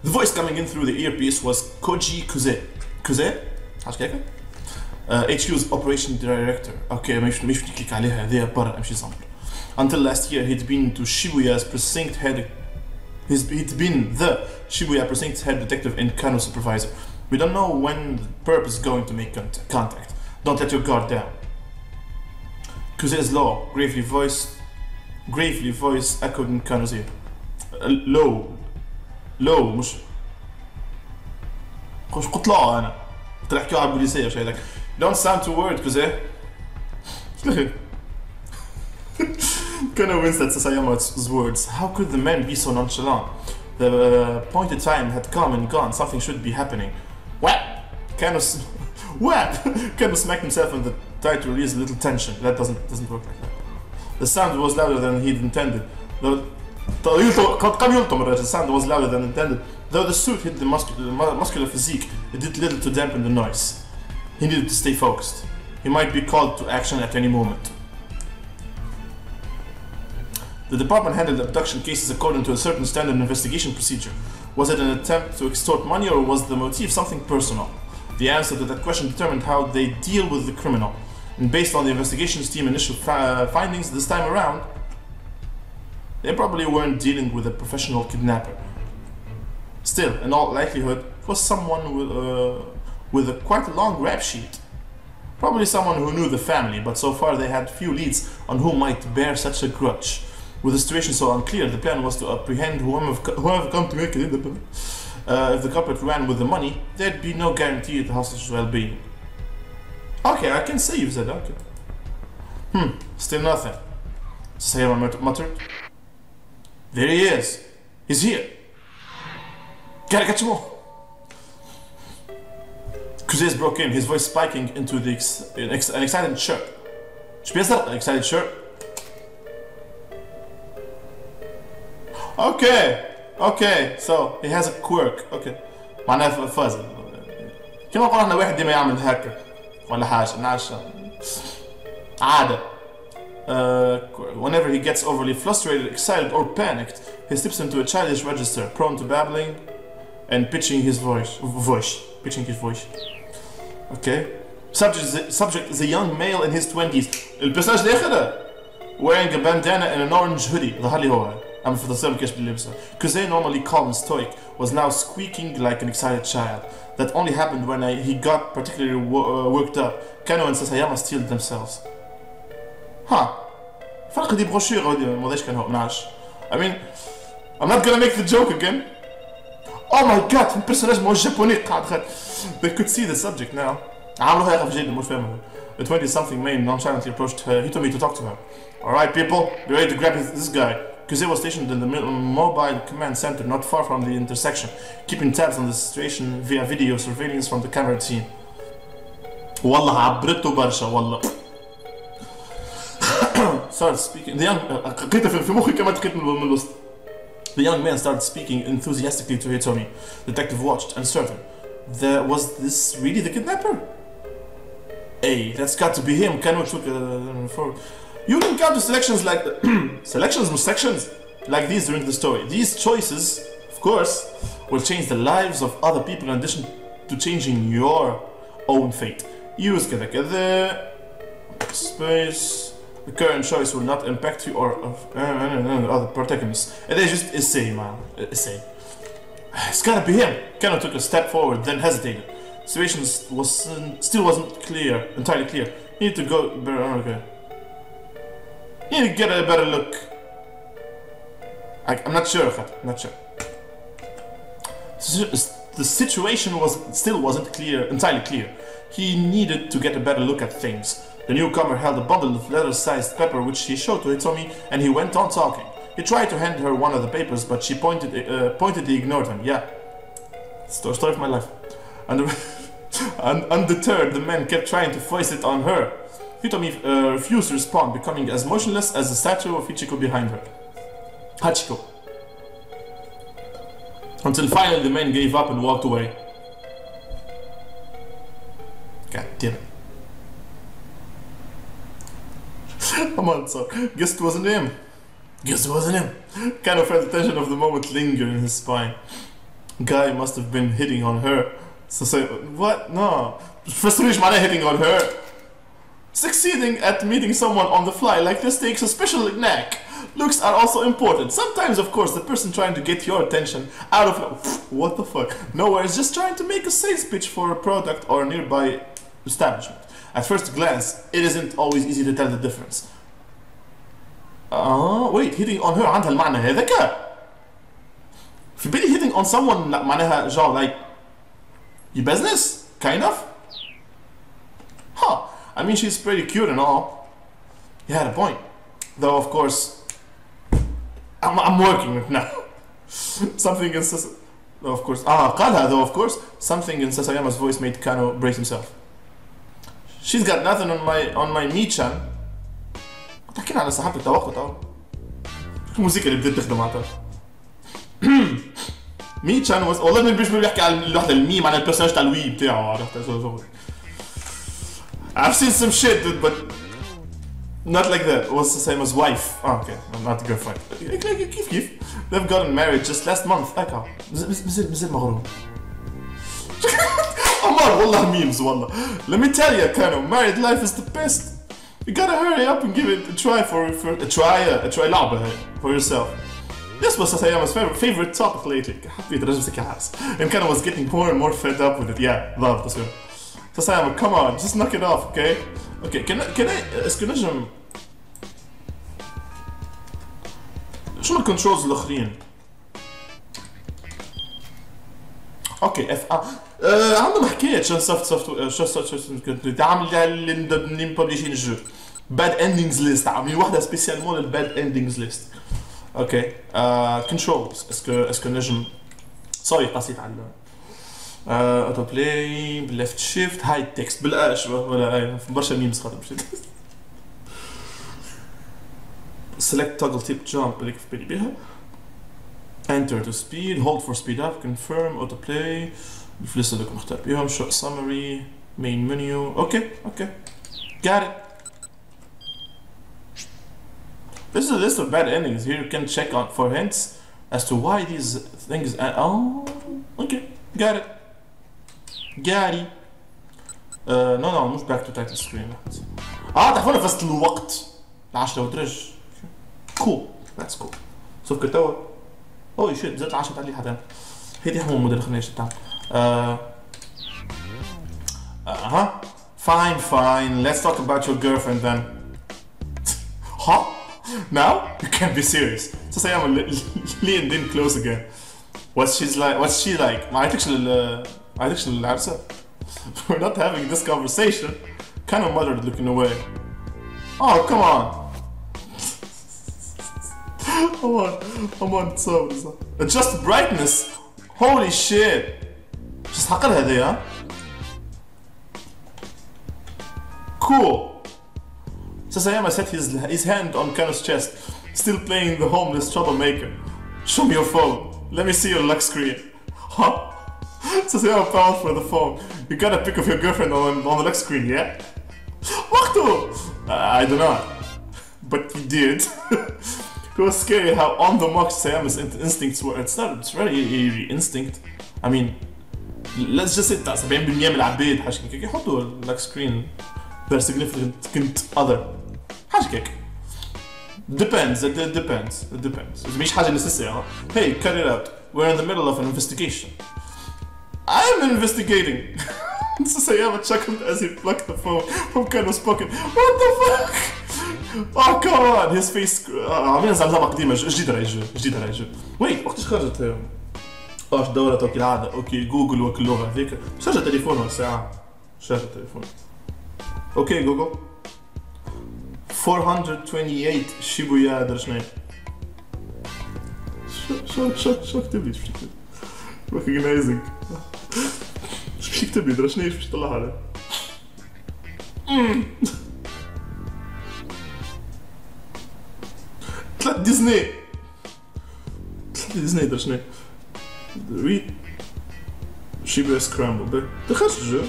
The voice coming in through the earpiece was Koji Kuze? حاجة كيكا؟ HQ's operation director. Okay, مش نكليك عليها هذه برا امشي صمت. Until last year, he'd been the Shibuya precinct head detective and Kano supervisor. We don't know when the perp is going to make contact. Don't let your guard down. Kuze's law, gravely voice echoed in Kano's ear. Low, مش قلت لا أنا. قلت له احكيوا على البوليسية وشي هذاك. Don't sound too worried, Kuze. Kano winced at Sasayama's words. How could the man be so nonchalant? The appointed time had come and gone. Something should be happening. What? Kano smacked himself on the thigh to release a little tension. That doesn't work like that. The sound was louder than he'd intended. The sound was louder than intended. Though the suit hit the muscular physique, it did little to dampen the noise. He needed to stay focused. He might be called to action at any moment. The department handled abduction cases according to a certain standard investigation procedure. Was it an attempt to extort money or was the motive something personal? The answer to that question determined how they deal with the criminal. And based on the investigations team's initial findings this time around, they probably weren't dealing with a professional kidnapper. Still, in all likelihood, it was someone with a quite a long rap sheet. Probably someone who knew the family, but so far they had few leads on who might bear such a grudge. With the situation so unclear, the plan was to apprehend whoever come to make it. If the culprit ran with the money, there'd be no guarantee of the hostage's well-being. Okay, I can say you said okay. Still nothing. Sayama muttered. There he is. He's here. Gotta catch him all. Kuzes broke in, his voice spiking into an excited chirp. An excited chirp? Okay, so he has a quirk. Okay. معناها فازل. كما قلنا واحد ديما يعمل هكا ولا حاجة نعرفش عادة. Whenever he gets overly frustrated, excited or panicked, he slips into a childish register, prone to babbling and pitching his voice. Okay. Subject is a young male in his 20s. البرسوناج الاخر wearing a bandana and an orange hoodie. ظهر لي هو. أما في التصوير مكاش باللي لبسه. Kuzey, normally calm and stoic, was now squeaking like an excited child. That only happened when he got particularly worked up. Kano and Sasayama steeled themselves. فرق دي بروشور ماذاش كان هو منعرفش. I mean, I'm not gonna make the joke again. Oh my god, البرسوناج مو جابوني قاعد خد. They could see the subject now. عملوها يا أخي جدا مش فاهمها. A 20-something man nonchalantly approached her. He told me to talk to her. Alright people, be ready to grab this guy. Kuzey was stationed in the mobile command center not far from the intersection, keeping tabs on the situation via video surveillance from the camera team. والله عبرته برشا والله. Started speaking. The young في مخي كمان تقيت من الوسط. The young man started speaking enthusiastically to Hitomi. The detective watched uncertain. Was this really the kidnapper? Hey, that's got to be him. Kano took forward. You encounter selections like sections like these during the story. These choices, of course, will change the lives of other people in addition to changing your own fate. Use كذا space. The current choice will not impact you or other protagonists. It is just essay, man. Essay. It's gotta be him. Kano took a step forward, then hesitated. The situation still wasn't entirely clear. You need to go better. Okay. You need to get a better look. I'm not sure. I'm not sure. The situation still wasn't entirely clear. He needed to get a better look at things. The newcomer held a bundle of letter-sized paper which he showed to Hitomi, and he went on talking. He tried to hand her one of the papers, but she pointedly ignored him. Yeah, story of my life. Undeterred, the man kept trying to foist it on her. Hitomi refused to respond, becoming as motionless as the statue of Ichiko behind her. Hachiko. Until finally the man gave up and walked away. God damn it. Come on, son. Guess it wasn't him. Kind of felt the tension of the moment linger in his spine. Guy must have been hitting on her. So say, what? No. Frustration معناها hitting on her. Succeeding at meeting someone on the fly like this takes a special knack. Looks are also important. Sometimes, of course, the person trying to get your attention out of what the fuck? Nowhere is just trying to make a sales pitch for a product or a nearby establishment. At first glance, it isn't always easy to tell the difference. Wait, hitting on her عندها المعنى هذاك؟ في بالي hitting on someone لا معناها genre like your business, kind of? I mean, she's pretty cute and all. You had a point. Though, of course, I'm working it now. Something in though, of course. قالها though, of course. Something in Sasayama's voice made Kano brace himself. She's got nothing on my Mii-chan. تحكينا على صاحبتك توقف تو. الموسيقى اللي بدأت تخدم على Mii-chan was والله ما بيش بيحكي على الوحدة المي معناها البرسوناج تاع الوي بتاعه عرفت. I've seen some shit, dude, but not like that. It was Sasayama's wife. Okay, not a girlfriend. كيف. They've gotten married just last month. هكا. مازال مغروم. عمار والله memes والله. Let me tell you, Kano, married life is the best. You gotta hurry up and give it a try try لعبة for yourself. This was Sasayama's favorite topic lately. حبيت رجل كحاس. And Kano was getting more and more fed up with it. Yeah, ضابط تصوير. Sasayama, come on, just knock it off, okay? Okay, can I اسكو نجم شو الكنترولز الاخرين؟ اوكي اف عندهم حكاية شو تعمل اللي مببليشين الجو bad endings list عاملين واحدة سبيسيالمون للباد endings list. اوكي كنترولز اسكو نجم سوري قصيت على اوتو بلاي بالليفت شيفت هاي تكست بالاش ولا برشا ميمز خاطر مشيت select toggle tip jump اللي كيف بالي بيها enter to speed hold for speed up confirm auto play الفلوس اللي نختار بيهم show summary main menu okay got it. This is a list of bad endings. Here you can check out for hints as to why these things oh okay got it. No مش back to title screen. تعرفون فصل الوقت 10 ودرج cool that's cool. شوف كتوا oh shit زدت 10 تعليق حتى هيدي هم موديل خلينا نشتغل fine let's talk about your girlfriend then. Huh? Now? You can't be serious. So say I'm lean in close again. What's she like? ما عيطكش للعرسة. We're not having this conversation. Kind of muttered looking away. Oh come on. come on so adjust brightness. Holy shit. Just حقرها هذي ها. Cool. Sasayama set his hand on Kano's chest, still playing the homeless troublemaker. Show me your phone. Let me see your lock screen. Huh? Sasayama found for the phone. You got a pic of your girlfriend on the lock screen, yeah? Waktu! I don't know. But he did. It was scary how on the mark Sasayama's instincts were. It's very instinct. I mean, let's just say 70% من العباد حاجة كيك يحطوا lock screen their significant other. حاجة كيك. Depends. It depends. مش حاجة necessary. Hey, cut it out. We're in the middle of an investigation. I'm investigating. Sasayama chuckled as he plucked the phone from Kano's pocket. What the fuck? Oh come on. His face. عاملين زمزمة قديمة جديدة رجل. Wait وقتاش خرجت؟ دورت اوكي العادة اوكي جوجل وكل اللغة هذيك. شارجة تليفون ولا ساعة؟ شارجة تليفون. اوكي جوجل 428 شيبويا درشناي. شو كتب لي؟ recognizing. شو كتب لي درشناي باش طلع عليه. 3 ديزني درشناي. read Shibuya Scramble. دخلت الجو.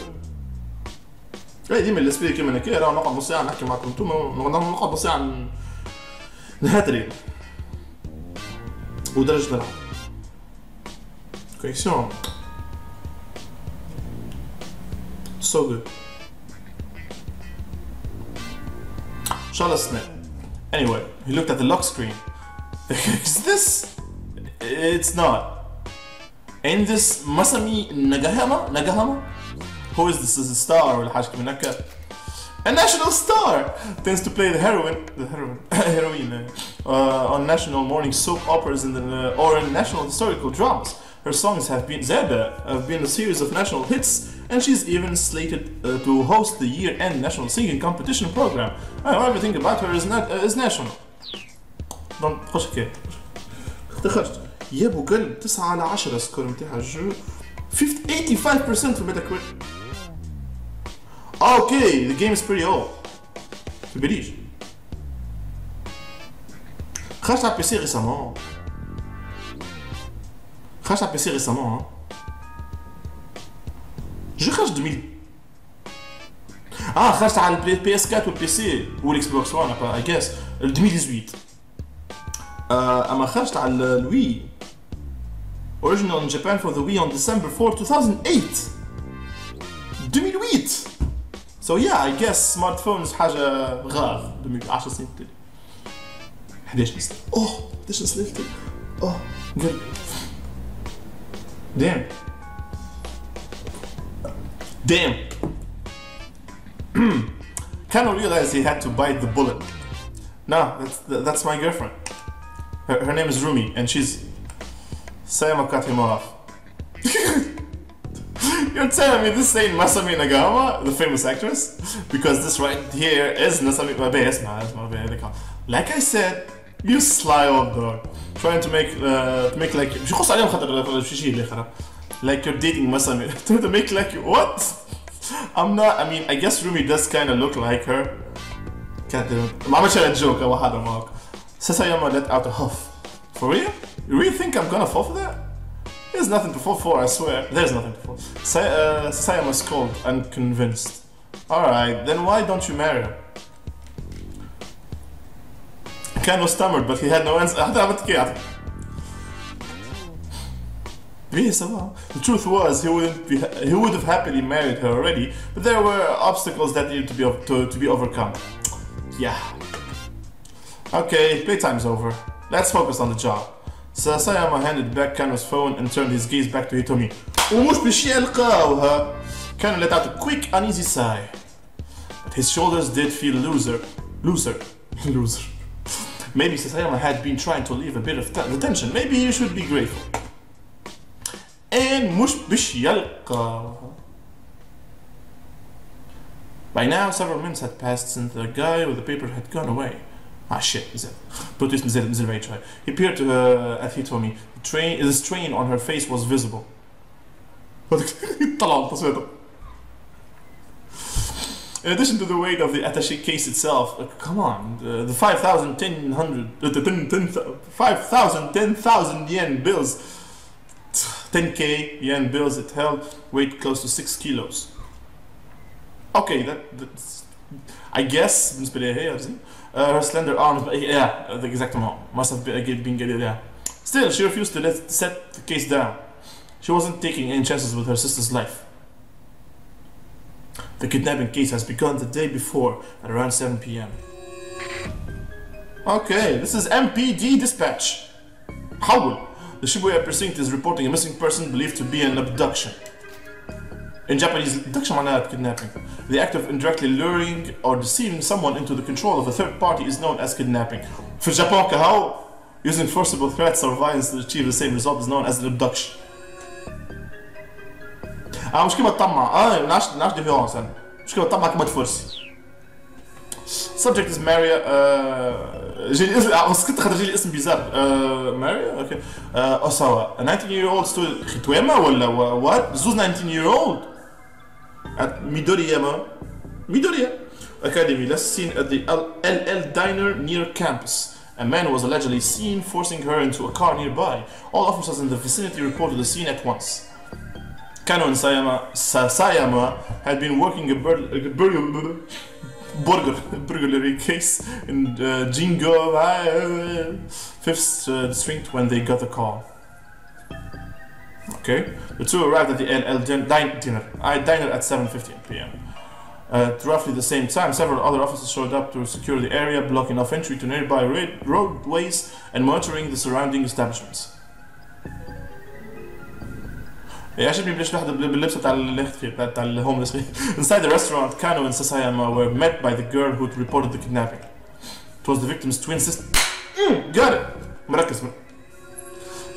اي ديما اللي سبيل كيما هكا راه نقعد نص ساعه نحكي معكم نتوما نقعد نص ساعه نهاتري ودرجة نلعب كونيكسيون so good ان شاء الله السنة. Anyway, he looked at the lock screen. Is this? It's not. Ain't this Masami Nagahama? Who is this? Is a star ولا حاجة من هكا. A national star tends to play the heroine on national morning soap operas or in national historical dramas. Her songs have been a series of national hits, and she's even slated to host the year-end national singing competition program. Everything about her is national. Don't خش كده. دخلت يا ابو قلب 9/10 سكور نتاعها الجو 85% في Metacritic. Okay, the game is pretty old. في بريج. خرجت على PC récemment. جو خرج 2000. خرجت على البي اس 4 والبي سي والاكس بوكس 1 I guess 2018. اما خرجت على الوي original in Japan for the Wii on December 4, 2008. 2008. So yeah, I guess smartphones حاجة غاف 10 سنين تالي. 11 سنة. 11 سنة تالي. قلبي. Damn. Kano realized he had to bite the bullet. No, that's my girlfriend. Her name is Rumi, and she's... Sayama cut him off. You're telling me this ain't Masami Nagahama, the famous actress? Because this right here is Masami... Like I said, you sly old dog. Trying to make like... like you're dating Masami. To make like... What? I'm not... I mean, I guess Rumi does kind of look like her. God damn it. ما عملتش على joke أو حدا معك. Sasayama let out a huff. For real? You really think I'm gonna fall for that? There's nothing to fall for, I swear. There's nothing to fall. Sayama is cold and convinced. Alright, then why don't you marry her? Kano stammered, but he had no answer. The truth was, he would have happily married her already, but there were obstacles that needed to be overcome. Yeah. Okay, playtime's over. Let's focus on the job. Sayama handed back Kano's phone and turned his gaze back to Hitomi. ومش باش يلقاوها. Kano let out a quick, uneasy sigh. But his shoulders did feel looser. Maybe Sayama had been trying to leave a bit of tension. Maybe you should be grateful. And مش باش يلقاوها. By now, several minutes had passed since the guy with the paper had gone away. Ah shit, he peered at Hitomi. The strain on her face was visible. In addition to the weight of the attaché case itself, come on, the 10,000 yen bills, 10k yen bills it held weighed close to 6 kilos. Okay, that's I guess her slender arms, yeah, the exact amount must have been getting there. Still, she refused to set the case down. She wasn't taking any chances with her sister's life. The kidnapping case has begun the day before at around 7 p.m. Okay, this is MPD dispatch. Howl. The Shibuya precinct is reporting a missing person believed to be an abduction. In Japanese, abduction معناها kidnapping. The act of indirectly luring or deceiving someone into the control of a third party is known as kidnapping. For Japan كهو, using forcible threats or violence to achieve the same result is known as an abduction. مش كيما الطمع. نعرفش ديفيرونس أنا. مش كيما الطمع كيما تفرس. Subject is Maria. سكت خاطر جيلي اسم بيزار. Maria, okay. Osawa, a 19-year-old student. خطويمة ولا what? زوز 19-year-old. At Midoriyama Academy, last seen at the LL Diner near campus. A man was allegedly seen forcing her into a car nearby. All officers in the vicinity reported the scene at once. Kano and Sayama had been working a burglary case in Jingo 5th District when they got the call. Okay, the two arrived at the LL diner at 7:15 p.m. At roughly the same time, several other officers showed up to secure the area, blocking off entry to nearby roadways and monitoring the surrounding establishments. Inside the restaurant, Kano and Sayama were met by the girl who reported the kidnapping. It was the victim's twin sister. Got it!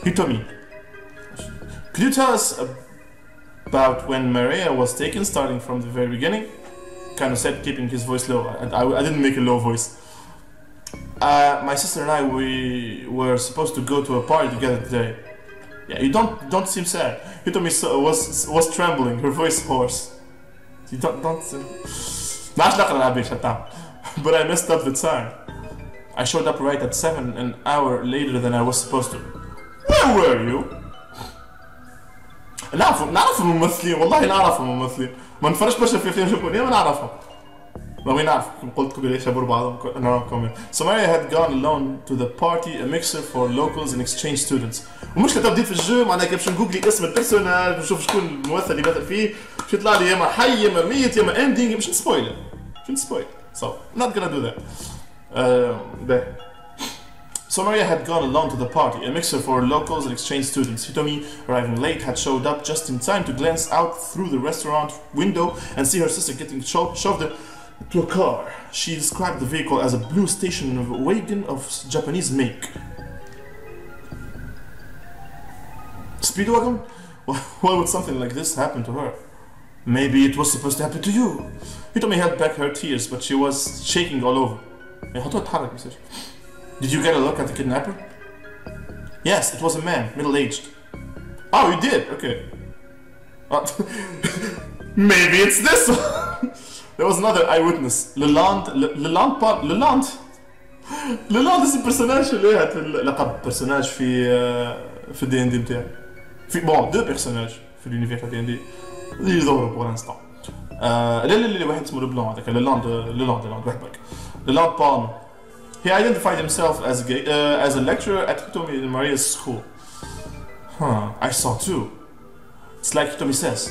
Hitomi. Could you tell us about when Maria was taken, starting from the very beginning? Kano said, keeping his voice low. I didn't make a low voice. My sister and I, we were supposed to go to a party together today. Yeah, you don't seem sad. Hitomi was trembling, her voice hoarse. You don't. But I messed up the time. I showed up right at 7, an hour later than I was supposed to. Where were you? نعرف الممثلين والله نعرفهم الممثلين ما نفرجش برشا في افلام يابانية ما نعرفهم ما نعرف قلت لكم ليش يشبهوا بعضهم نعرفهم. So Maria had gone alone to the party, a mixer for locals and exchange students. ومشكلة تبديت في الجو معناها كي باش نجوجلي اسم البيرسوناج نشوف شكون الممثل اللي مثل فيه باش يطلع لي يا اما حي يا اما ميت يا اما اندينغ باش نسبويلر so I'm not gonna do that. So Maria had gone alone to the party, a mixer for locals and exchange students. Hitomi, arriving late, had showed up just in time to glance out through the restaurant window and see her sister getting shoved to a car. She described the vehicle as a blue station wagon of Japanese make. Speedwagon? Why would something like this happen to her? Maybe it was supposed to happen to you. Hitomi held back her tears, but she was shaking all over. Did you get a look at the kidnapper? Yes, it was a man, middle-aged. Oh, you did? Okay. Maybe it's this one. There was another eyewitness. Leland اسم برسوناج اللي لقب برسوناج في D&D بتاعي. bon deux personnages في l'univers تاع D&D اللي يظهروا pour l'instant. اللي واحد اسمه البلون هذاك لاند واحد برك. لاند بالم. He identified himself as a lecturer at Hitomi Maria's school. I saw too. It's like Hitomi says.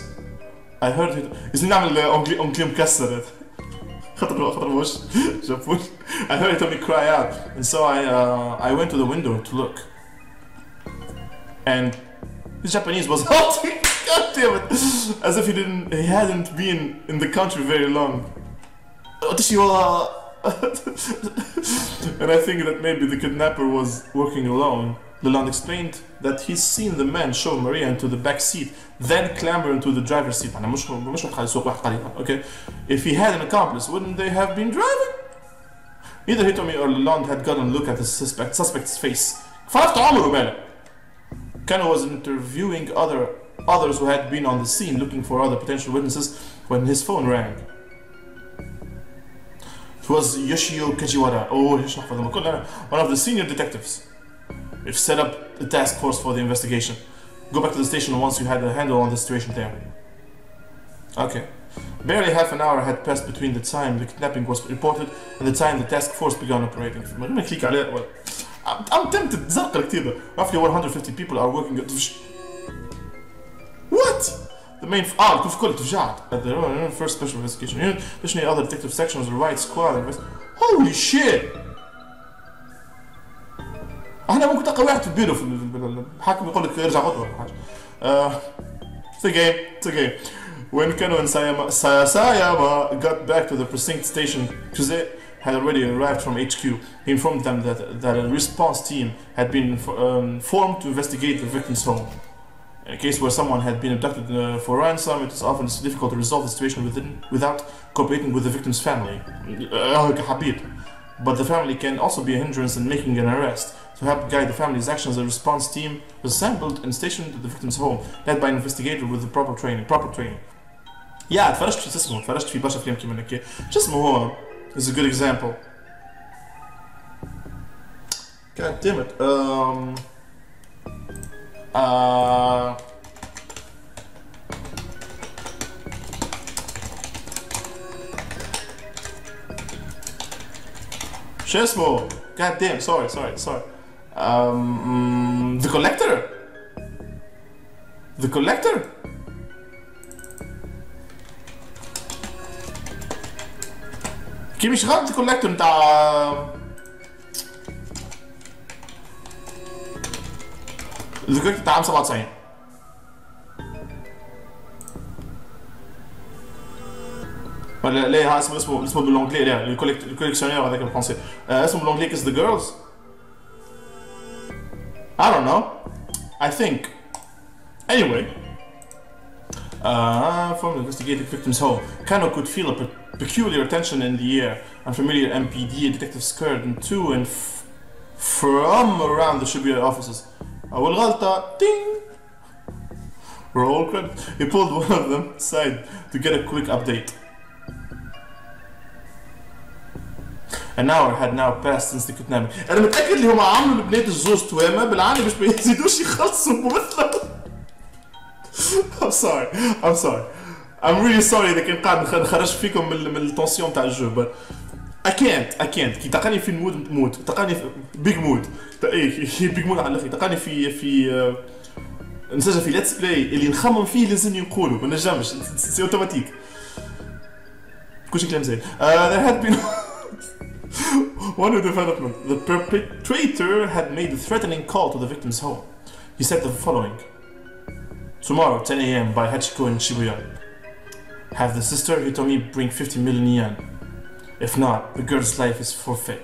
I heard it. إذا نعمل أنجلي مكسر. خطر وش شافوش. I heard Hitomi cry out, and so I went to the window to look. And the Japanese was halting. God damn it! As if he hadn't been in the country very long. And I think that maybe the kidnapper was working alone. Leland explained that he's seen the man show Maria into the back seat, then clamber into the driver's seat. Okay? If he had an accomplice, wouldn't they have been driving? Neither Hitomi or Leland had gotten a look at the suspect's face. Kano was interviewing others who had been on the scene looking for other potential witnesses when his phone rang. It was Yoshio Kajiwara, one of the senior detectives. We've set up a task force for the investigation. Go back to the station once you had a handle on the situation there. Okay. Barely half an hour had passed between the time the kidnapping was reported and the time the task force began operating. I'm tempted. Roughly 150 people are working at... What? The main... at the first special investigation unit, additionally other detective sections, the right squad... Holy shit! احنا ممكن تلقى واحد في البيرو في الحاكم يقول لك ارجع غدوه ولا حاجه. It's a game. When Kano and Sayama got back to the precinct station, Kuze had already arrived from HQ. He informed them that a response team had been formed to investigate the victim's home. In a case where someone had been abducted for ransom, it is often difficult to resolve the situation without cooperating with the victim's family. But the family can also be a hindrance in making an arrest. To help guide the family's actions, a response team was assembled and stationed at the victim's home, led by an investigator with the proper training. Yeah, اتفرجت في برشا افلام كيما هكا. شو اسمه هو is a good example. God damn it. شو اسمه؟ God damn, sorry. The Collector? The Collector? كي مش غلط The Collector نتاع The Collector نتاع عام 97 ولا لا اسمه بالانجلي لا الكوليكسيونير هذاك الفرنسي اسمه بالانجلي كيس The Girls. I don't know. I think. Anyway, from the investigating victim's home, Kano could feel a peculiar tension in the air. Unfamiliar MPD detectives scurried to and from around the Shibuya offices. أول غلطة, ding! Roll credit. He pulled one of them aside to get a quick update. An hour had now passed since the kidnapping. أنا متأكد اللي هما عملوا البنات الزوز توامة بالعاني باش ما يزيدوش يخلصوا الممثلة. I'm sorry. I'm really sorry إذا كان قاعد نخرج فيكم من التنسيون تاع الجو. But I can't. كي تلقاني في المود تموت. تلقاني في بيج مود. إيه بيج مود على الأخير. تلقاني في نسجل في ليتس بلاي اللي نخمم فيه لازم نقولوا ما نجمش. سي أوتوماتيك. كلشي كلام زين. There had been one new development. The perpetrator had made a threatening call to the victim's home. He said the following. Tomorrow, 10 a.m. by Hachiko in Shibuya. Have the sister Hitomi bring 50 million yen. If not, the girl's life is forfeit.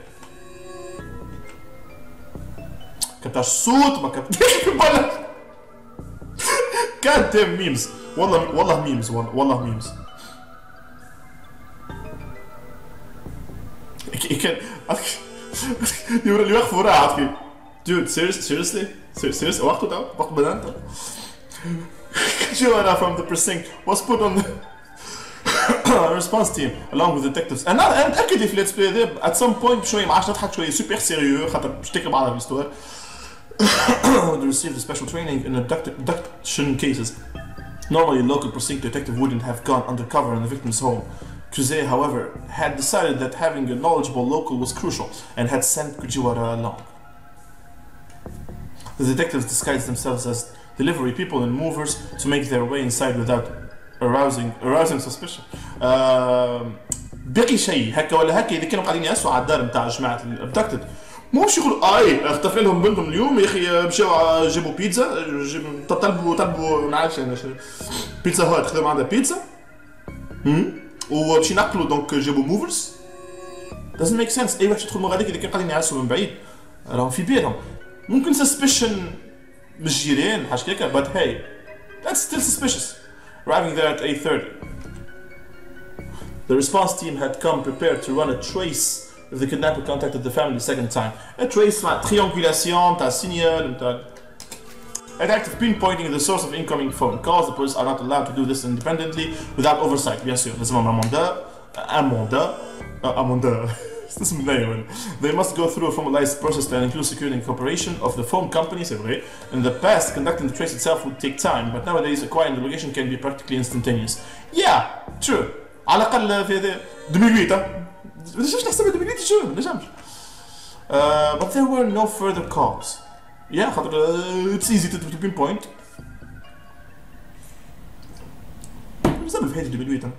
كتر صوت ما كتر God damn memes. والله memes. والله memes. You can... اللي واقف وراه عاطفي. Dude, seriously? وقت بدأت. Kajiwara from the precinct was put on the response team along with detectives. And أنا متأكد في let's play ده at some point شوية ما عادش نضحك شوية super sérieux خاطر باش تكتب على الستور. would receive the special training in abduction cases. Normally, a local precinct detective wouldn't have gone undercover in the victim's home. Kuze, however, had decided that having a knowledgeable local was crucial and had sent Kujiwara along. The detectives disguised themselves as delivery people and movers to make their way inside without arousing suspicion. باقي شيء هكا ولا هكا اذا كانوا قاعدين يأسوا على الدار نتاع جماعه الابدكتد ماهوش يقول اختفى لهم بنتهم اليوم يا اخي مشاو جابوا بيتزا طلبوا ما نعرفش انا بيتزا هات خذوا عندها بيتزا وباش ينقلوا دونك جابوا موفرز doesn't make sense. اي واحد يدخل مغاديك اذا كانوا قاعدين يعسوا من بعيد راهم في بيتهم ممكن suspicion من الجيران حاجه هكا but hey that's still suspicious. Arriving there at 8:30. The response team had come prepared to run a trace if the kidnapper contacted the family a second time. A trace مع triangulation تاع signal نتاع Detective pinpointing the source of incoming phone calls. The police are not allowed to do this independently without oversight. Bien sûr, لازمهم un mandat. They must go through a formalized process that includes securing cooperation of the phone companies. In the past, conducting the trace itself would take time, but nowadays acquiring the location can be practically instantaneous. Yeah, true. على الأقل في هذا 2008 ما نجمش نحسبها 2008 شو ما نجمش. But there were no further calls. Yeah, it's easy to pinpoint. بزاف في هذه 2008.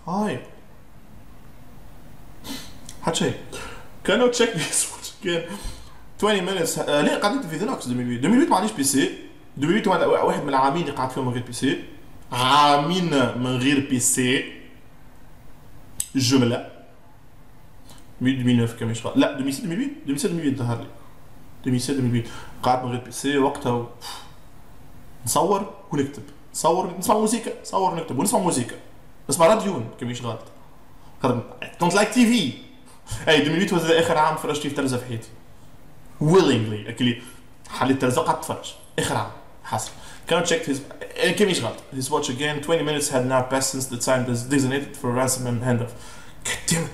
هاي حد شيء كانوا تشيك this watch again 20 minutes ليه قعدت في ذلك 2008 ما عنديش بي سي 2008 واحد من العامين اللي قعدت فيهم من غير بي سي عامين من غير بي سي جمله 2009 كم يشغل لا 2007 ظهر لي 2007 قعدت من غير بي سي وقتها نصور ونكتب نصور نسمع موسيقى نصور ونكتب ونسمع موسيقى نسمع راديو كم يشغل كنت لايك تي في اي 2008 هذا اخر عام فرجت فيه تلفزه في حياتي willingly اكلي حليت التلفزه قعدت اتفرج اخر عام حصل كانوا تشيك هيز كم يشغل his watch again 20 minutes had now passed since the time designated for ransom and handoff. God damn it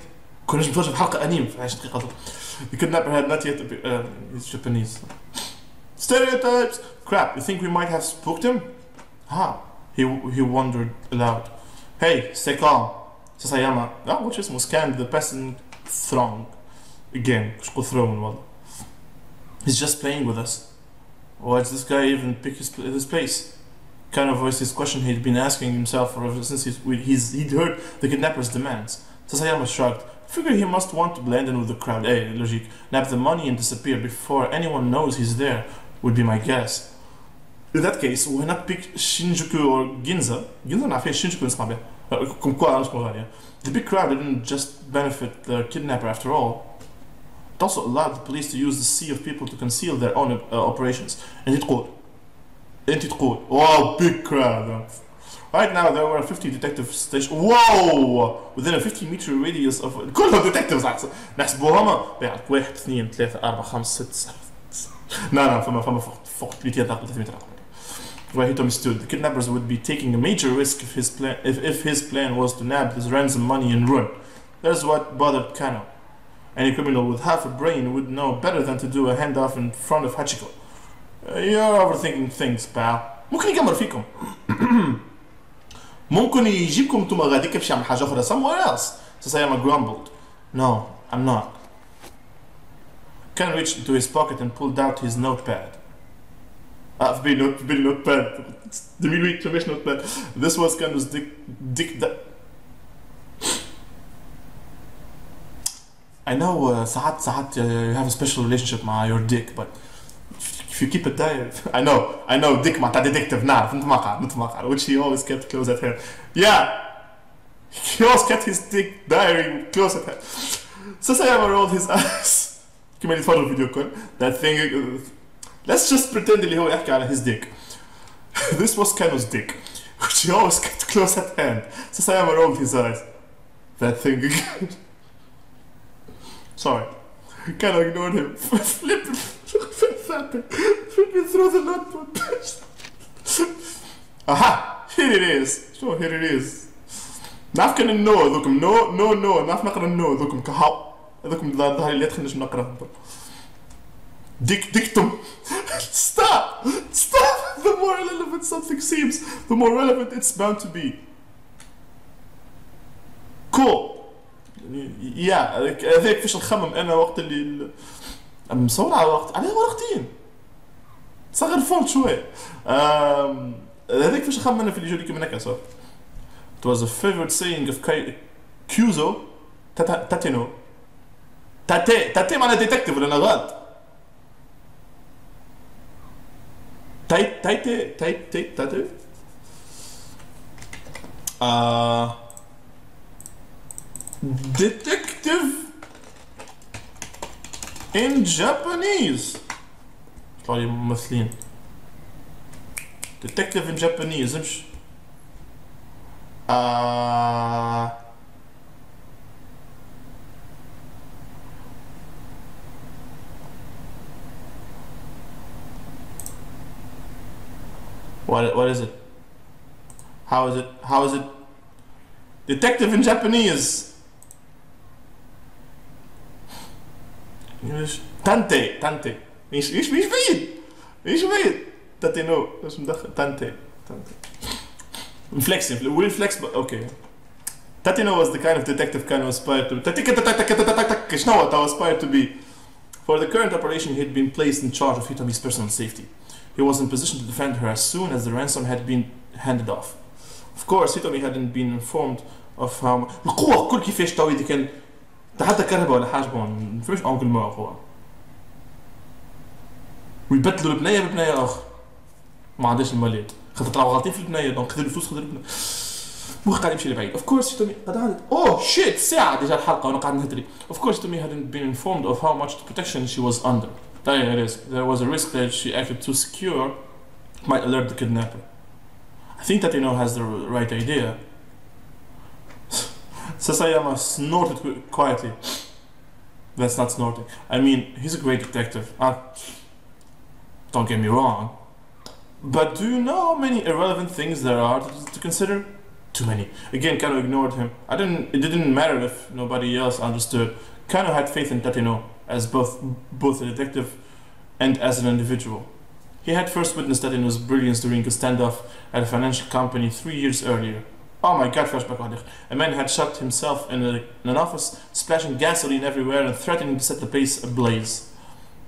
كنا نتفرج في حلقه انيم في 10 دقائق. The kidnapper had not yet he's Japanese. Stereotypes. Crap, you think we might have spooked him? How? He wondered aloud. Hey, stay calm. Sasayama, which is scanned the peasant throng. Again, he's just playing with us. Why does this guy even pick his place? Kind of voiced his question he'd been asking himself ever since he'd heard the kidnapper's demands. Sasayama shrugged. Figure he must want to blend in with the crowd. Hey, logic. Nab the money and disappear before anyone knows he's there, would be my guess. In that case, why not pick Shinjuku or Ginza? Ginza not Shinjuku is not the big crowd didn't just benefit the kidnapper after all. It also allowed the police to use the sea of people to conceal their own operations. And it could. Wow, big crowd. Right now there were 50 detective stations. Whoa! Within a 50-meter radius of كلهم detectives نحسبوهم بعد 1 2 3 4 5 6 لا فما فوق 300 where he understood the kidnappers would be taking a major risk if his plan was to nab this ransom money and run. That's what bothered Kano. Any criminal with half a brain would know better than to do a handoff in front of Hachiko. You're overthinking things, pal. ممكن يقمر فيكم. ممكن يجيبكم انتم غاديك باش يعمل حاجه اخرى somewhere else. Sasayama grumbled. No, I'm not. Ken reached into his pocket and pulled out his notepad. في notepad. 2008 مش notepad. This was Ken's dick that. I know ساعات you have a special relationship مع your dick, but if you keep it there, I know dick مع detective نعرف انت ما قاعد which he always kept close at hand. Yeah, he always kept his dick diary close at hand. Sasayama rolled his eyes. كما يتفرجوا الفيديو كل that thing. Let's just pretend اللي هو يحكي على his dick. This was Kano's dick, which he always kept close at hand. Sasayama rolled his eyes. That thing again. Sorry. Kano ignored him. Flipping through the notebook. Aha! Here it is. Sure, here it is. نعرف كان النو ذوكم نو نعرف نقرا النو ذوكم كهاو هذوكم الظاهر اللي يدخل نجم نقراهم. Dictum. Stop! Stop! The more relevant something seems, the more relevant it's bound to be. Cool. Yeah, هذاك فاش نخمم انا وقت اللي مصور على وقت عليه ورقتين. صغر الفونت شوية. هذاك فاش نخمم انا في اللي يجوني كيما هكا صار. It was a favorite saying of Kyuzo Tateno. تاتي معناها ديتكتيف ولا انا غلط؟ تاتي detective in Japanese. طيب ممثلين. Detective in Japanese مش What is it? How is it? Detective in Japanese. تانتي ايش بعيد تاتينو ايش مدخل تانتي flexing will flex okay. Tatino was the kind of detective Kano aspired to aspired to be. For the current operation, he had been placed in charge of Hitomi's personal safety. He was in position to defend her as soon as the ransom had been handed off. Of course, Hitomi hadn't been informed of how القوة كل كيفاش تو إذا كان حتى كهرباء ولا حاجة ما فيش أنقل ما قوة. ويبدلوا البنية ببنية أخرى. ما عندهاش الماليات. خاطر طلعوا غالطين في البنية دونك خذوا الفلوس خذوا البنية. مو قاعد يمشي لبعيد. Of course, Hitomi قد عادت. Oh shit! ساعة ديجا الحلقة وأنا قاعد نهدري. Of course, Hitomi hadn't been informed of how much protection she was under. There was a risk that she acted too secure might alert the kidnapper. I think that has the right idea. Sasayama snorted quietly. That's not snorting. I mean, he's a great detective. Don't get me wrong. But do you know how many irrelevant things there are to consider? Too many. Again, Kano ignored him. It didn't matter if nobody else understood. Kano had faith in Tateno as both a detective and as an individual. He had first witnessed Tateno's brilliance during a standoff at a financial company 3 years earlier. Oh my god, flashback. A man had shut himself in an office, splashing gasoline everywhere and threatening to set the place ablaze.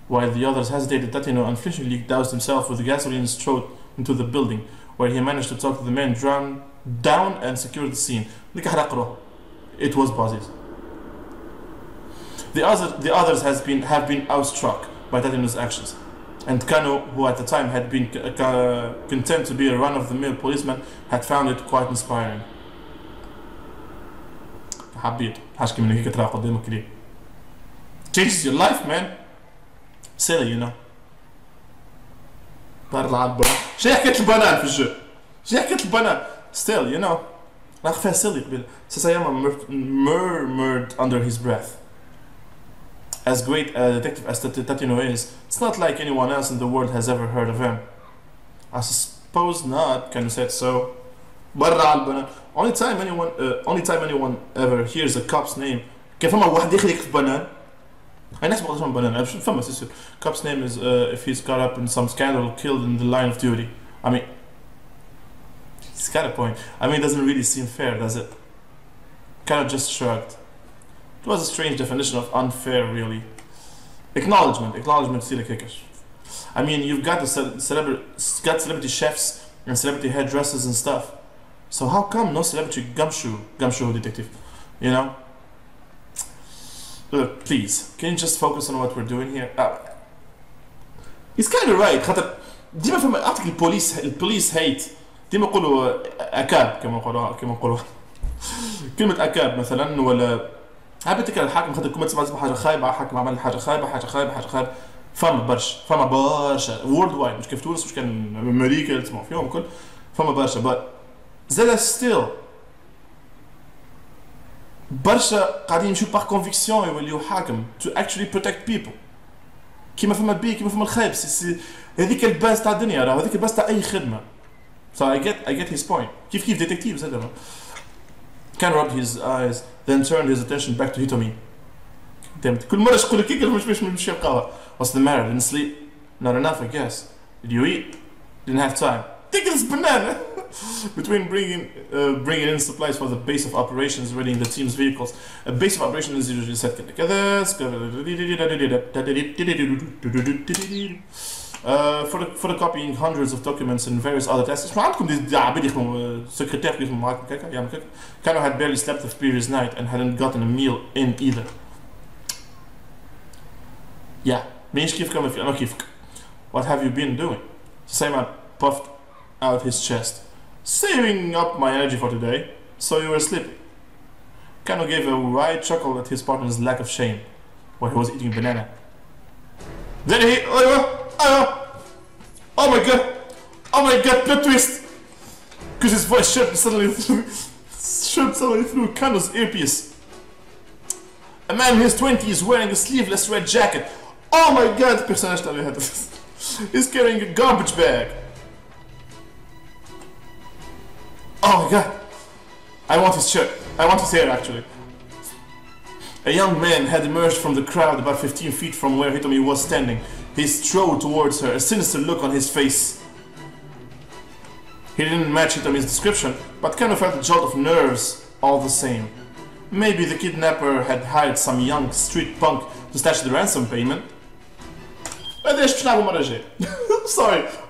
While the others hesitated, Tateno unflinchingly doused himself with gasoline and strode into the building, where he managed to talk to the man down and secure the scene. It was Bozzy's. The others have been awestruck by Tateno's actions, and Kano, who at the time had been content to be a run-of-the-mill policeman, had found it quite inspiring. Changes your life, man. Silly, you know. شي حكيت البنان في الجو. شي حكيت البنان. Still, you know. راح فيها silly قبيله. Sasayama murmured under his breath. As great a detective as Tateno is, it's not like anyone else in the world has ever heard of him. I suppose not, Ken said so. Only time anyone ever hears a cop's name. كيف فما واحد يخليك في بنان. الناس ما قدرش بنان. فما سيسير. Cop's name is if he's caught up in some scandal, killed in the line of duty. I mean, he's got a point. I mean, it doesn't really seem fair, does it? Kind of just shrugged. It was a strange definition of unfair, really. Acknowledgement, still a kickers. I mean, you've got celebrity chefs and celebrity hairdressers and stuff. So how come no celebrity gumshoe detective? You know? Look, please, can you just focus on what we're doing here? He's kind of right. خاطر ديما فما أعطيك البوليس hate. ديما يقولوا أكاب كما نقولوا كلمة أكاب مثلا ولا حبيتك الحاكم خاطر كل ما تسمع حاجه خايبه حاكم عمل حاجه خايبه فما برشا وورلد وايد مش كيف تونس مش كان امريكا تسمعوا فيهم الكل فما برشا but زاد ستيل برشا قاعدين يمشوا باغ كونفيكسيون يوليو حاكم to actually protect people كيما فما البي كيما فما الخايب هذيك الباز تاع الدنيا راه هذيك الباز تاع اي خدمه so I get his point كيف ديتكتيف زاد Ken rubbed his eyes, then turned his attention back to Hitomi. damn it. كل مرة تقول لك هيك مش نمشي القهوة. What's the matter? Didn't sleep? Not enough, I guess. Did you eat? Didn't have time. Take this banana. Between bringing in supplies for the base of operations, readying the team's vehicles. A base of operations is usually set كذا. For the copying hundreds of documents and various other tasks. ما عندكم دي عباد يخدموا سكرتير يخدموا معاكم كذا يعمل كذا. كانوا had barely slept the previous night and hadn't gotten a meal in either. Yeah, مش كيفك أنا كيفك. What have you been doing? Simon puffed out his chest. Saving up my energy for today, so you were sleeping. Kano gave a wide chuckle at his partner's lack of shame while he was eating a banana. Then he, oh my god, plot twist! Because his voice shot suddenly through Kano's earpiece. A man in his 20s wearing a sleeveless red jacket. Oh my god, personage that we had. He's carrying a garbage bag. Oh my god. I want his shirt. I want his hair actually. A young man had emerged from the crowd about 15 feet from where Hitomi was standing. He strode towards her, a sinister look on his face. He didn't match Hitomi's description, but kind of felt a jolt of nerves all the same. Maybe the kidnapper had hired some young street punk to stash the ransom payment. قداش باش نلعبوا المره الجايه؟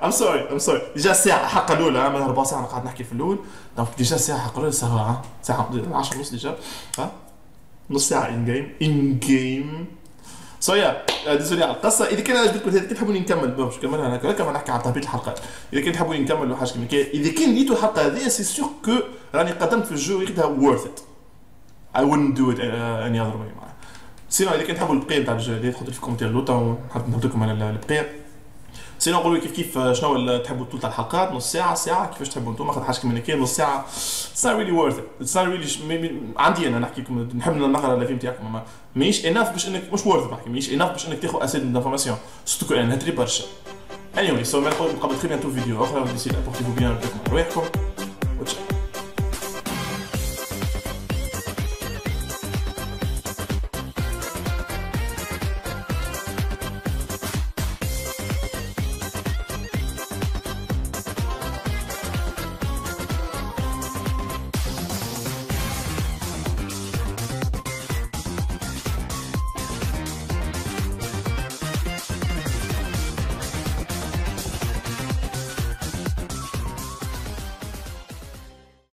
I'm sorry. ديجا الساعة حق الأولى من 4 ساعة قاعد نحكي في الأول، دونك ديجا الساعة حق الأولى ساعة 10 ونص ديجا، نص ساعة in game. سو يا ديزولي على القصة، إذا كان عجبتكم هذه تحبوني نكمل باش نكملها أنا كما نحكي على طبيعة الحلقات، إذا كان تحبوني نكمل حاجة كيما كي، إذا كان لقيتوا الحلقة هذه سي سيغ كو راني قدمت في الجو ياخذها worth it. I wouldn't do it any other way. سينو اذا كنت تحبوا البقيه نتاع الجو هذا تحطوا في الكومنتير لوطا نحط لكم على البقيه. سينو قولوا لي كيف شنو تحبوا طول تاع الحلقات، نص ساعه كيفاش تحبوا انتم، خاطر حاجه كيما كاين نص ساعه it's not really worth it. It's not really عندي انا نحكي لكم نحب نقرا الافي نتاعكم ماهيش اناف باش انك مش worth it، ماهيش اناف باش انك تاخذ اسيد انفورماسيون سورتو كو انا هدري برشا. anyway so نلقاو قبل تري بيانتو فيديو اخرى. ديسي بورتيفو بيان رواحكم.